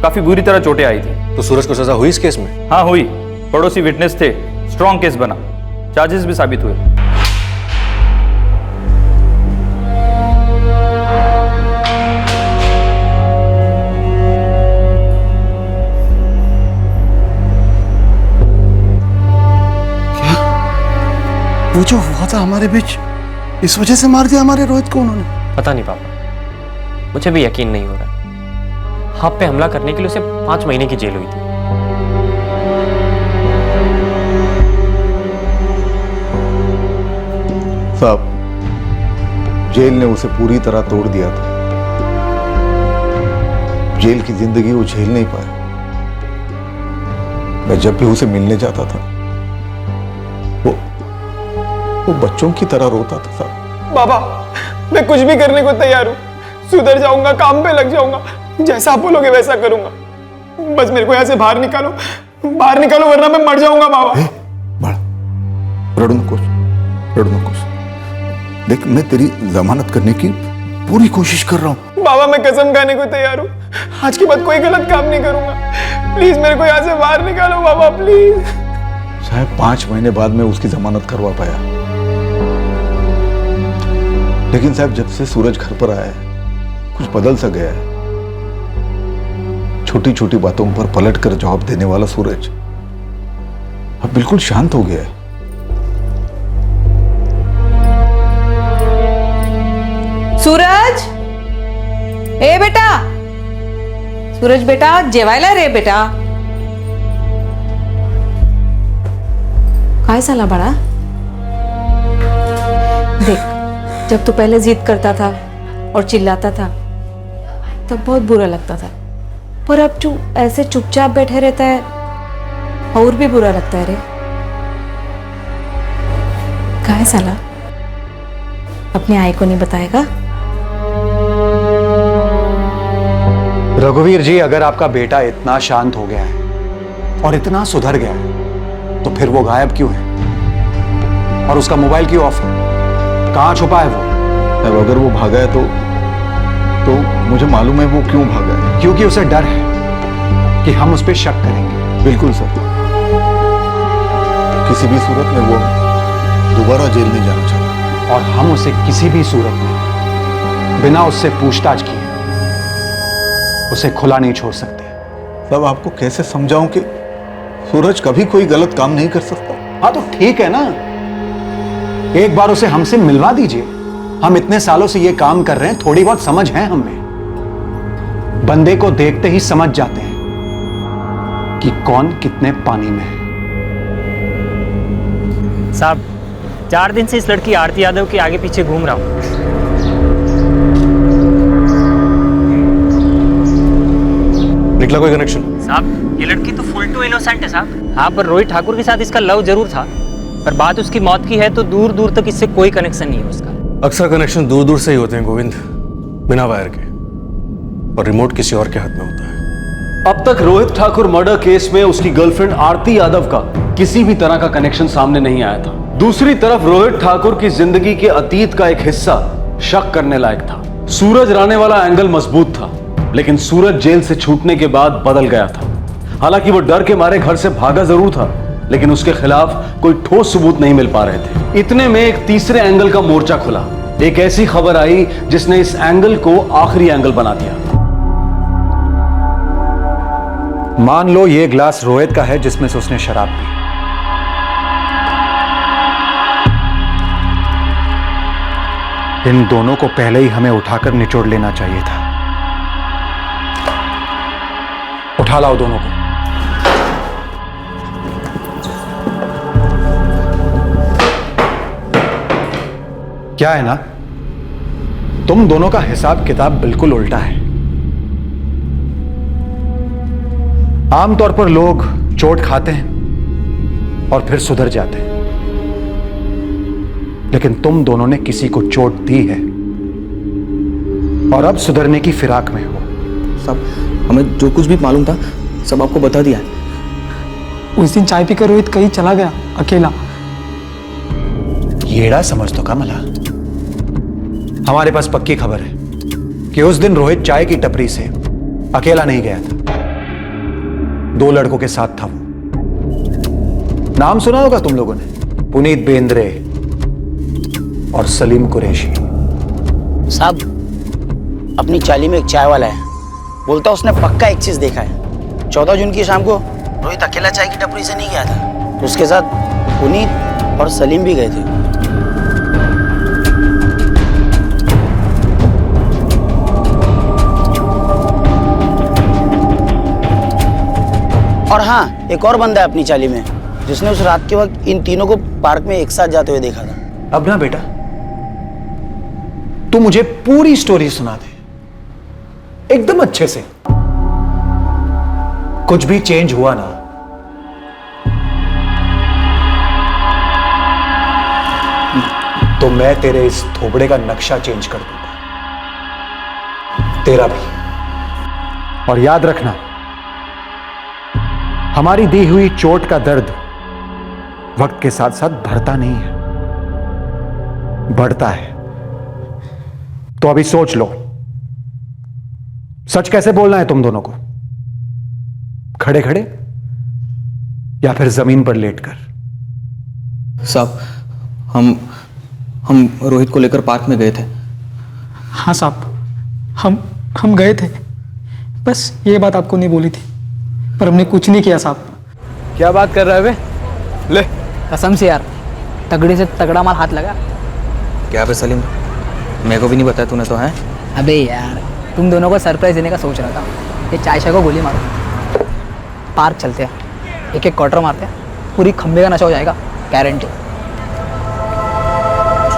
काफी बुरी तरह चोटें आई थी। तो सूरज को सजा हुई इस केस में? हाँ हुई, पड़ोसी विटनेस थे, स्ट्रॉन्ग केस बना, चार्जेस भी साबित हुए। वो जो हुआ था हमारे बीच, इस वजह से मार दिया हमारे रोहित को उन्होंने? पता नहीं पापा, मुझे भी यकीन नहीं हो रहा। आप पे हमला करने के लिए उसे 5 महीने की जेल हुई थी। साहब जेल ने उसे पूरी तरह तोड़ दिया था। जेल की जिंदगी वो झेल नहीं पाया। मैं जब भी उसे मिलने जाता था वो बच्चों की तरह रोता था साहब। बाबा मैं कुछ भी करने को तैयार हूँ, सुधर जाऊंगा, काम पे लग जाऊंगा, जैसा आप बोलोगे वैसा करूंगा। बस मेरे को यहाँ से बाहर निकालो वरना मैं मर जाऊंगा बाबा। रड़ू नकोश, देख मैं तेरी जमानत करने की पूरी कोशिश कर रहा हूँ। बाबा मैं कसम खाने को तैयार हूँ, आज के बाद कोई गलत काम नहीं करूंगा। प्लीज मेरे को यहाँ से बाहर निकालो बाबा, प्लीज। साहब 5 महीने बाद मैं उसकी जमानत करवा पाया, लेकिन साहब जब से सूरज घर पर आया है कुछ बदल सा गया है। छोटी छोटी बातों पर पलट कर जवाब देने वाला सूरज अब बिल्कुल शांत हो गया है। सूरज, ए बेटा, सूरज बेटा जेवायला रे बेटा। काय साला बड़ा? देख, जब तू पहले जिद करता था और चिल्लाता था तब बहुत बुरा लगता था, पर अब तू ऐसे चुपचाप बैठे रहता है और भी बुरा लगता है रे। काय साला अपने आई को नहीं बताएगा? रघुवीर जी, अगर आपका बेटा इतना शांत हो गया है और इतना सुधर गया है तो फिर वो गायब क्यों है और उसका मोबाइल क्यों ऑफ है? कहां छुपा है वो? अब अगर वो भागा है तो मुझे मालूम है वो क्यों भागा है। क्योंकि उसे डर है कि हम उस पर शक करेंगे। बिल्कुल सर, किसी भी सूरत में वो दोबारा जेल नहीं जाना चाहता, और हम उसे किसी भी सूरत में बिना उससे पूछताछ किए उसे खुला नहीं छोड़ सकते। तब आपको कैसे समझाऊं कि सूरज कभी कोई गलत काम नहीं कर सकता? हाँ तो ठीक है ना, एक बार उसे हमसे मिलवा दीजिए। हम इतने सालों से ये काम कर रहे हैं, थोड़ी बहुत समझ है हमें। बंदे को देखते ही समझ जाते हैं कि कौन कितने पानी में है। साहब 4 दिन से इस लड़की आरती यादव के आगे पीछे घूम रहा हूँ। निकला कोई कनेक्शन? साहब ये लड़की तो फुल टू इनोसेंट है साहब। हाँ, पर रोहित ठाकुर के साथ इसका लव जरूर था, पर बात उसकी मौत की है तो दूर दूर तक इससे कोई कनेक्शन नहीं है उसका। अक्सर कनेक्शन दूर दूर से ही होते हैं गोविंद, बिना वायर के, और रिमोट किसी और के हाथ में होता है। अब तक रोहित ठाकुर मर्डर केस में उसकी गर्लफ्रेंड आरती यादव का किसी भी तरह का कनेक्शन सामने नहीं आया था। दूसरी तरफ रोहित ठाकुर की जिंदगी के अतीत का एक हिस्सा शक करने लायक था। सूरज राणे वाला एंगल मजबूत था, लेकिन सूरज जेल से छूटने के बाद बदल गया था। हालांकि वो डर के मारे घर से भागा जरूर था, लेकिन उसके खिलाफ कोई ठोस सबूत नहीं मिल पा रहे थे। इतने में एक तीसरे एंगल का मोर्चा खुला। एक ऐसी खबर आई जिसने इस एंगल को आखिरी एंगल बना दिया। मान लो ये ग्लास रोहित का है जिसमें से उसने शराब पी। इन दोनों को पहले ही हमें उठाकर निचोड़ लेना चाहिए था। उठा लाओ दोनों को। क्या है ना, तुम दोनों का हिसाब किताब बिल्कुल उल्टा है। आमतौर पर लोग चोट खाते हैं और फिर सुधर जाते हैं, लेकिन तुम दोनों ने किसी को चोट दी है और अब सुधरने की फिराक में हो। सब हमें जो कुछ भी मालूम था सब आपको बता दिया है। उस दिन चाय पीकर रोहित कहीं चला गया अकेला। येड़ा समझ तो कमला, हमारे पास पक्की खबर है कि उस दिन रोहित चाय की टपरी से अकेला नहीं गया था, 2 लड़कों के साथ था वो। नाम सुना होगा तुम लोगों ने, पुनीत बेंद्रे और सलीम कुरैशी। साहब अपनी चाली में एक चाय वाला है, बोलता उसने पक्का एक चीज देखा है। 14 जून की शाम को रोहित अकेला चाय की टपरी से नहीं गया था, उसके साथ पुनीत और सलीम भी गए थे। और हाँ, एक और बंदा है अपनी चाली में जिसने उस रात के वक्त इन तीनों को पार्क में एक साथ जाते हुए देखा था। अब ना बेटा, तू मुझे पूरी स्टोरी सुना दे एकदम अच्छे से। कुछ भी चेंज हुआ ना तो मैं तेरे इस थोबड़े का नक्शा चेंज कर दूंगा, तेरा भी। और याद रखना, हमारी दी हुई चोट का दर्द वक्त के साथ साथ बढ़ता नहीं है, बढ़ता है। तो अभी सोच लो, सच कैसे बोलना है तुम दोनों को, खड़े खड़े या फिर जमीन पर लेटकर? साहब हम रोहित को लेकर पार्क में गए थे। हाँ साहब, हम गए थे, बस ये बात आपको नहीं बोली थी, पर हमने कुछ नहीं किया साहब। क्या बात कर रहा है बे? ले कसम से यार, तगड़े से तगड़ा मार हाथ लगा। क्या बे सलीम, मेरे को भी नहीं बताया तूने तो है? अबे यार, तुम दोनों को सरप्राइज देने का सोच रहा था। ये चाय को गोली मारो, पार्क चलते हैं, एक एक क्वार्टर मारते हैं, पूरी खंबे का नशा हो जाएगा, गारंटी।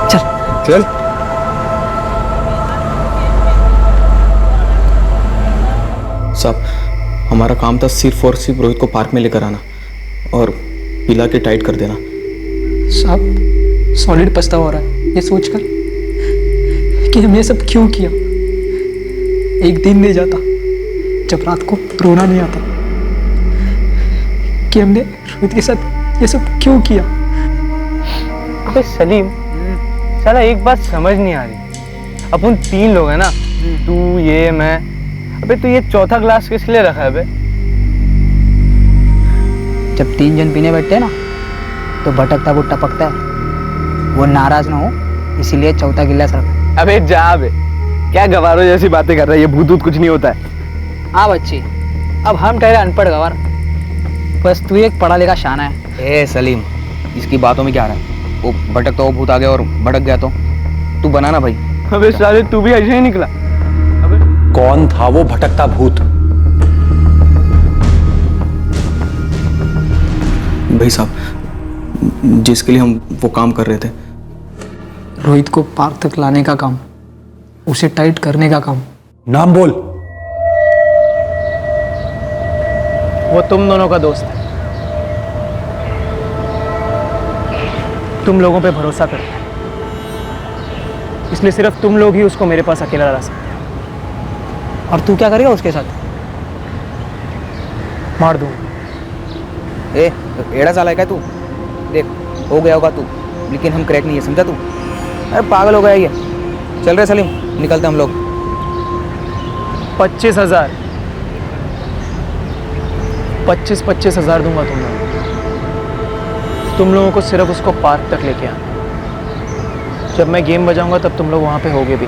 चल चल। साहब हमारा काम था सिर्फ और सिर्फ रोहित को पार्क में लेकर आना और पिला के टाइट कर देना। साहब सॉलिड पछतावा हो रहा है ये सोचकर कि हमने सब क्यों किया। एक दिन नहीं जाता जब रात को रोना नहीं आता कि हमने रोहित के साथ ये सब क्यों किया। अबे सलीम, साला एक बात समझ नहीं आ रही, अपन 3 लोग हैं ना, तू ये मैं, अबे तू ये चौथा ग्लास किस लिए रखा है बे? जब 3 जन पीने बैठते हैं ना तो भटकता वो टपकता है, वो नाराज ना हो इसीलिए चौथा गिलास रखा। अबे जा बे, क्या गवारों जैसी बातें कर रहा है, ये भूत कुछ नहीं होता है। हाँ बच्ची, अब हम ठहरे अनपढ़ गवार, बस तू एक पढ़ा लिखा शाना है। ए सलीम, इसकी बातों में क्या रहा है, वो भटकता वो भूत आ गया और भटक गया तो तू बनाना भाई। अबे साले तू भी ऐसे ही निकला। कौन था वो भटकता भूत? भाई साहब, जिसके लिए हम वो काम कर रहे थे। रोहित को पार्क तक लाने का काम, उसे टाइट करने का काम। नाम बोल। वो तुम दोनों का दोस्त है, तुम लोगों पे भरोसा करता है, इसलिए सिर्फ तुम लोग ही उसको मेरे पास अकेला ला सकते हो। और तू क्या करेगा उसके साथ? मार दूँ। ए एड़ा साला है क्या तू? देख हो गया होगा तू, लेकिन हम क्रैक नहीं है, समझा तू? अरे पागल हो गया ये। चल रहे सलीम, निकलते हम लोग। 25,000 25,000 दूंगा तुम लोगों को सिर्फ उसको पार्क तक लेके आना। जब मैं गेम बजाऊंगा तब तुम लोग वहां पे होगे भी।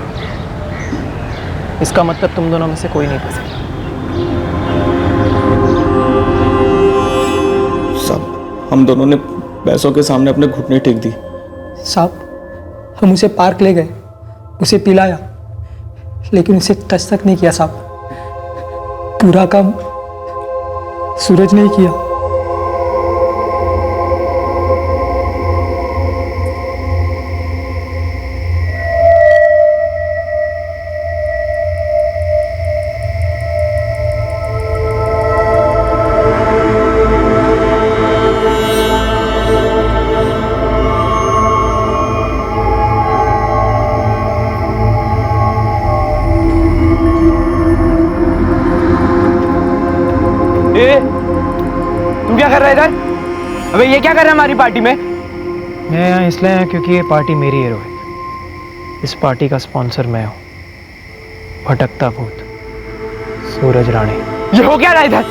इसका मतलब तुम दोनों में से कोई नहीं फंसेगा। साहब हम दोनों ने पैसों के सामने अपने घुटने टेक दी। साहब हम उसे पार्क ले गए, उसे पिलाया, लेकिन उसे टच तक नहीं किया साहब। पूरा काम सूरज ने ही किया। तुम क्या कर रहे इधर? अबे ये क्या कर रहा है हमारी पार्टी में? मैं यहाँ इसलिए आया क्योंकि ये पार्टी मेरी है रोहित। इस पार्टी का स्पॉन्सर मैं हूँ, भटकता भूत सूरज राणे। ये हो क्या रहा है इधर?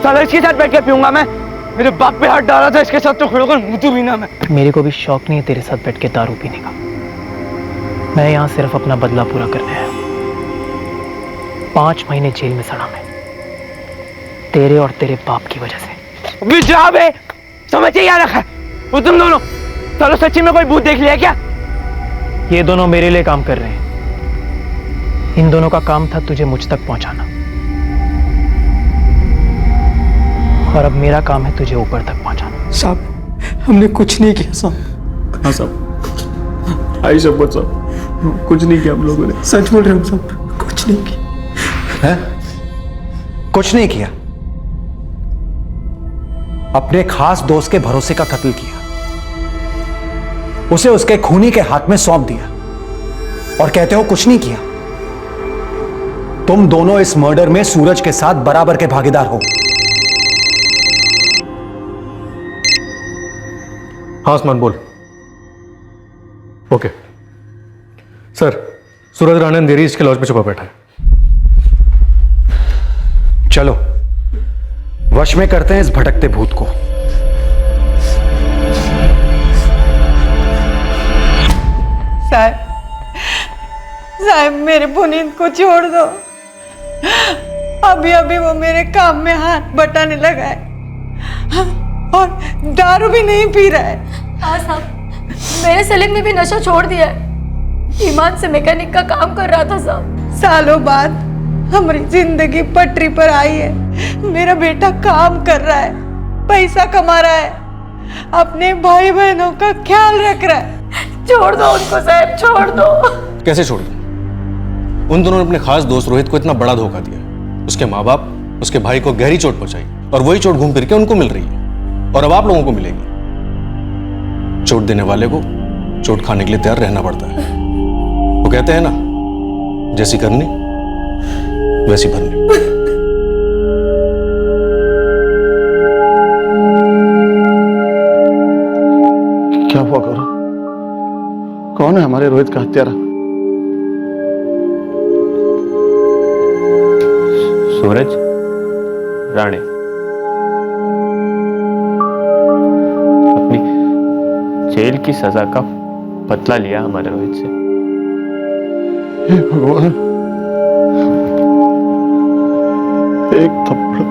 साला इसके साथ बैठ के पीऊंगा मैं? मेरे बाप पे हाथ डाला था, इसके साथ तो खड़े होकर मुंह भी ना मैं। मेरे को भी शौक नहीं है तेरे साथ बैठ के दारू पीने का। मैं यहाँ सिर्फ अपना बदला पूरा करने आया हूँ। 5 महीने जेल में सड़ा मैं, तेरे और तेरे बाप की वजह से। जवाब है, समझ ही याद रखा। वो तुम दोनों चलो सच्ची में कोई भूत देख लिया क्या? ये दोनों मेरे लिए काम कर रहे हैं। इन दोनों का काम था तुझे मुझ तक पहुंचाना, और अब मेरा काम है तुझे ऊपर तक पहुंचाना। साहब हमने कुछ नहीं किया साहब। हाँ साहब, आई शपथ साहब, कुछ नहीं किया हम लोगों ने। सच बोल रहे हम साहब, कुछ नहीं किया। है? कुछ नहीं किया? अपने खास दोस्त के भरोसे का कत्ल किया, उसे उसके खूनी के हाथ में सौंप दिया, और कहते हो कुछ नहीं किया? तुम दोनों इस मर्डर में सूरज के साथ बराबर के भागीदार हो। हाँ उस्मान बोल। ओके सर, सूरज राणा अंधेरी के लॉज में छुपा बैठा है। चलो वश में करते हैं इस भटकते भूत को। साहब मेरे पुनीत को छोड़ दो। अभी अभी वो मेरे काम में हाथ बटाने लगा है और दारू भी नहीं पी रहा है। हाँ साहब, मेरे सलीम ने भी नशा छोड़ दिया है। ईमान से मैकेनिक का काम कर रहा था साहब। सालों बाद हमारी जिंदगी पटरी पर आई है। मेरा बेटा काम कर रहा है, पैसा कमा रहा है, अपने भाई बहनों का ख्याल रख रहा है। छोड़ दो उनको साहब, छोड़ दो। कैसे छोड़ दूं? उन दोनों ने अपने खास दोस्त रोहित को इतना बड़ा धोखा दिया। उसके माँ बाप उसके भाई को गहरी चोट पहुंचाई, और वही चोट घूम फिर के उनको मिल रही है, और अब आप लोगों को मिलेगी। चोट देने वाले को चोट खाने के लिए तैयार रहना पड़ता है। वो कहते हैं ना, जैसी करनी वैसी भरनी। क्या हुआ करो? कौन है हमारे रोहित का हत्यारा? सूरज राणे। अपनी जेल की सजा का बदला लिया हमारे रोहित से। हे भगवान, एक थप्पड़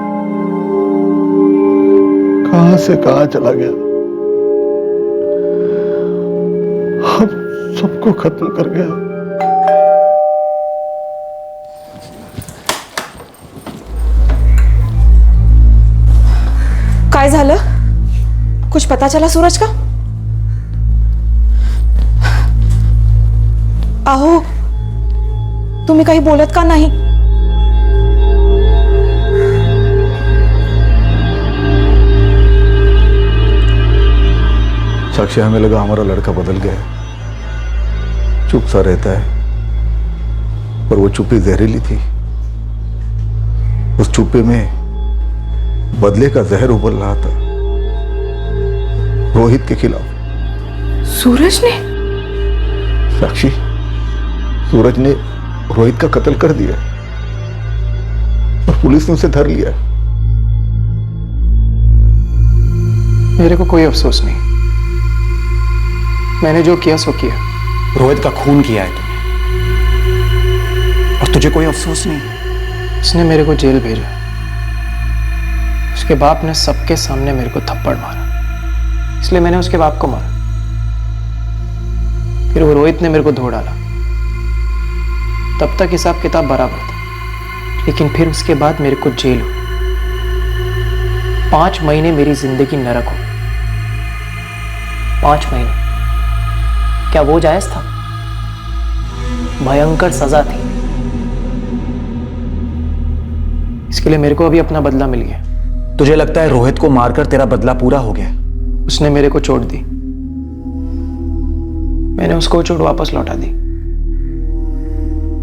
कहां से कहां चला गया, अब सबको खत्म कर गया। काय झालं? कुछ पता चला सूरज का? आहो, तुम्ही काही बोलत का नाही? साक्षी, हमें लगा हमारा लड़का बदल गया, चुप सा रहता है, पर वो चुप्पी जहरीली थी। उस चुप्पे में बदले का जहर उबल रहा था, रोहित के खिलाफ। सूरज ने? साक्षी, सूरज ने रोहित का कत्ल कर दिया और पुलिस ने उसे धर लिया। मेरे को कोई अफसोस नहीं, मैंने जो किया सो किया। रोहित का खून किया है तुमने, और तुझे कोई अफसोस नहीं? उसने मेरे को जेल भेजा, उसके बाप ने सबके सामने मेरे को थप्पड़ मारा, इसलिए मैंने उसके बाप को मारा। फिर वो रोहित ने मेरे को धो डाला, तब तक हिसाब किताब बराबर था, लेकिन फिर उसके बाद मेरे को जेल हुई। 5 महीने मेरी जिंदगी नरक हो। 5 महीने, क्या वो जायज था? भयंकर सजा थी। इसके लिए मेरे को अभी अपना बदला मिल गया। तुझे लगता है रोहित को मारकर तेरा बदला पूरा हो गया? उसने मेरे को चोट दी, मैंने उसको चोट वापस लौटा दी,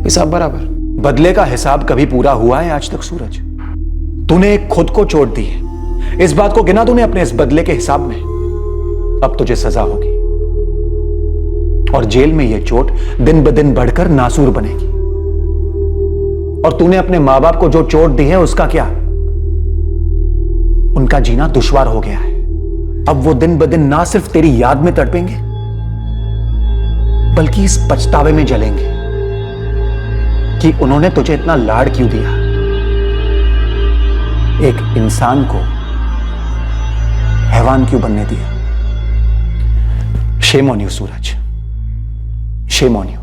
हिसाब बराबर। बदले का हिसाब कभी पूरा हुआ है आज तक सूरज? तूने खुद को चोट दी है, इस बात को गिना तूने अपने इस बदले के हिसाब में। अब तुझे सजा होगी और जेल में यह चोट दिन ब दिन बढ़कर नासूर बनेगी। और तूने अपने मां बाप को जो चोट दी है उसका क्या? उनका जीना दुश्वार हो गया है। अब वो दिन ब दिन ना सिर्फ तेरी याद में तड़पेंगे, बल्कि इस पछतावे में जलेंगे कि उन्होंने तुझे इतना लाड क्यों दिया। एक इंसान को हैवान क्यों बनने दिया। Shame on you Suraj, shame on you.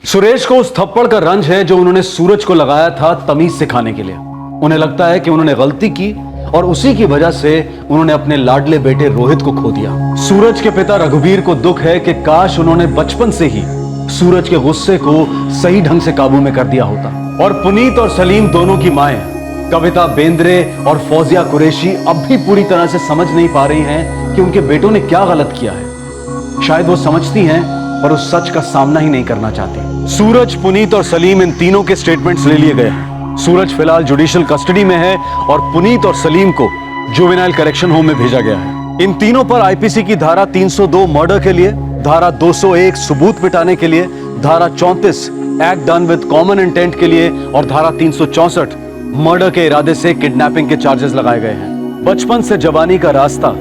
Suresh को उस थप्पड़ का रंज है जो उन्होंने सूरज को लगाया था तमीज सिखाने के लिए। उन्हें लगता है कि उन्होंने गलती की और उसी की वजह से उन्होंने अपने लाडले बेटे रोहित को खो दिया। सूरज के पिता रघुवीर को दुख है कि काश उन्होंने बचपन से ही सूरज के गुस्से को सही ढंग से काबू में कर दिया होता। और पुनीत और सलीम दोनों की माएं कविता बेंद्रे और फौजिया कुरैशी अब भी पूरी तरह से समझ नहीं पा रही हैं कि उनके बेटों ने क्या गलत किया है। शायद वो समझती हैं पर उस सच का सामना ही नहीं करना चाहती। सूरज, पुनीत और सलीम, इन तीनों के स्टेटमेंट्स ले लिए गए हैं। सूरज फिलहाल जुडिशियल कस्टडी में है और पुनीत और सलीम को जुवेनाइल करेक्शन होम में भेजा गया है। इन तीनों पर आईपीसी की धारा 302 मर्डर के लिए, धारा 201 सबूत मिटाने के लिए, धारा 34 act done with common intent के लिए और धारा 364 मर्डर के इरादे से किडनैपिंग के चार्जेस लगाए गए हैं। बचपन से जवानी का रास्ता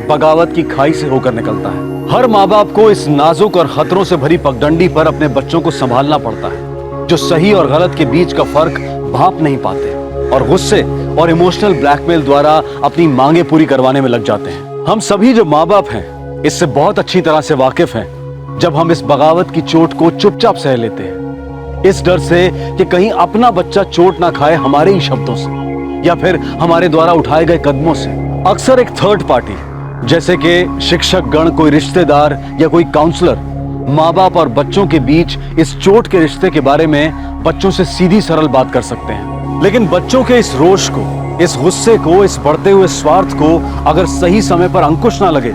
बगावत की खाई से होकर निकलता है। हर माँ बाप को इस नाजुक और खतरों से भरी पगडंडी पर अपने बच्चों को संभालना पड़ता है, जो सही और गलत के बीच का फर्क भांप नहीं पाते और गुस्से और इमोशनल ब्लैकमेल द्वारा अपनी मांगे पूरी करवाने में लग जाते हैं। हम सभी जो माँ बाप हैं इससे बहुत अच्छी तरह से वाकिफ हैं जब हम इस बगावत की चोट को चुपचाप सह लेते हैं, इस डर से कि कहीं अपना बच्चा चोट ना खाए हमारे ही शब्दों से या फिर हमारे द्वारा उठाए गए कदमों से। अक्सर एक थर्ड पार्टी जैसे कि शिक्षक गण, कोई रिश्तेदार या कोई काउंसलर माँ बाप और बच्चों के बीच इस चोट के रिश्ते के बारे में बच्चों से सीधी सरल बात कर सकते हैं, लेकिन बच्चों के इस रोष को, इस गुस्से को, इस बढ़ते हुए स्वार्थ को अगर सही समय पर अंकुश ना लगे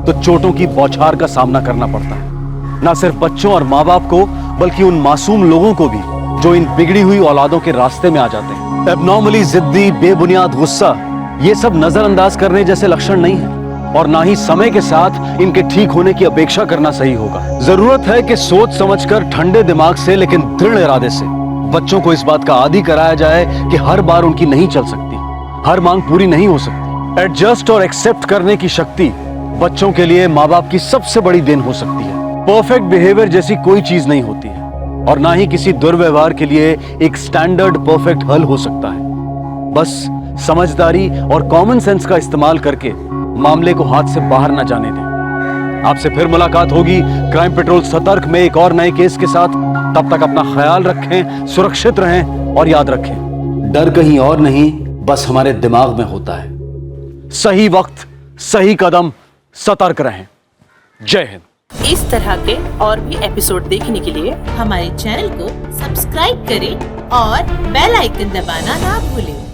तो चोटों की बौछार का सामना करना पड़ता है। ना सिर्फ बच्चों और माँ बाप को, बल्कि उन मासूम लोगों को भी जो इन बिगड़ी हुई औलादों के रास्ते में आ जाते हैं। एबनॉर्मली जिद्दी, बेबुनियाद गुस्सा, ये सब नजरअंदाज करने जैसे लक्षण नहीं है और ना ही समय के साथ इनके ठीक होने की अपेक्षा करना सही होगा। जरूरत है कि सोच समझकर, ठंडे दिमाग से लेकिन दृढ़ इरादे से बच्चों को इस बात का आदी कराया जाए कि हर बार उनकी नहीं चल सकती, हर मांग पूरी नहीं हो सकती। एडजस्ट और एक्सेप्ट करने की शक्ति बच्चों के लिए माँ बाप की सबसे बड़ी देन हो सकती है। परफेक्ट बिहेवियर जैसी कोई चीज नहीं होती है और ना ही किसी दुर्व्यवहार के लिए एक स्टैंडर्ड परफेक्ट हल हो सकता है। बस समझदारी और कॉमन सेंस का इस्तेमाल करके मामले को हाथ से बाहर न जाने दें। आपसे फिर मुलाकात होगी क्राइम पेट्रोल सतर्क में एक और नए केस के साथ। तब तक अपना ख्याल रखें, सुरक्षित रहें और याद रखें, डर कहीं और नहीं, बस हमारे दिमाग में होता है। सही वक्त, सही कदम, सतर्क रहें। जय हिंद। इस तरह के और भी एपिसोड देखने के लिए हमारे चैनल को सब्सक्राइब करें और बेल आइकन दबाना ना भूलें।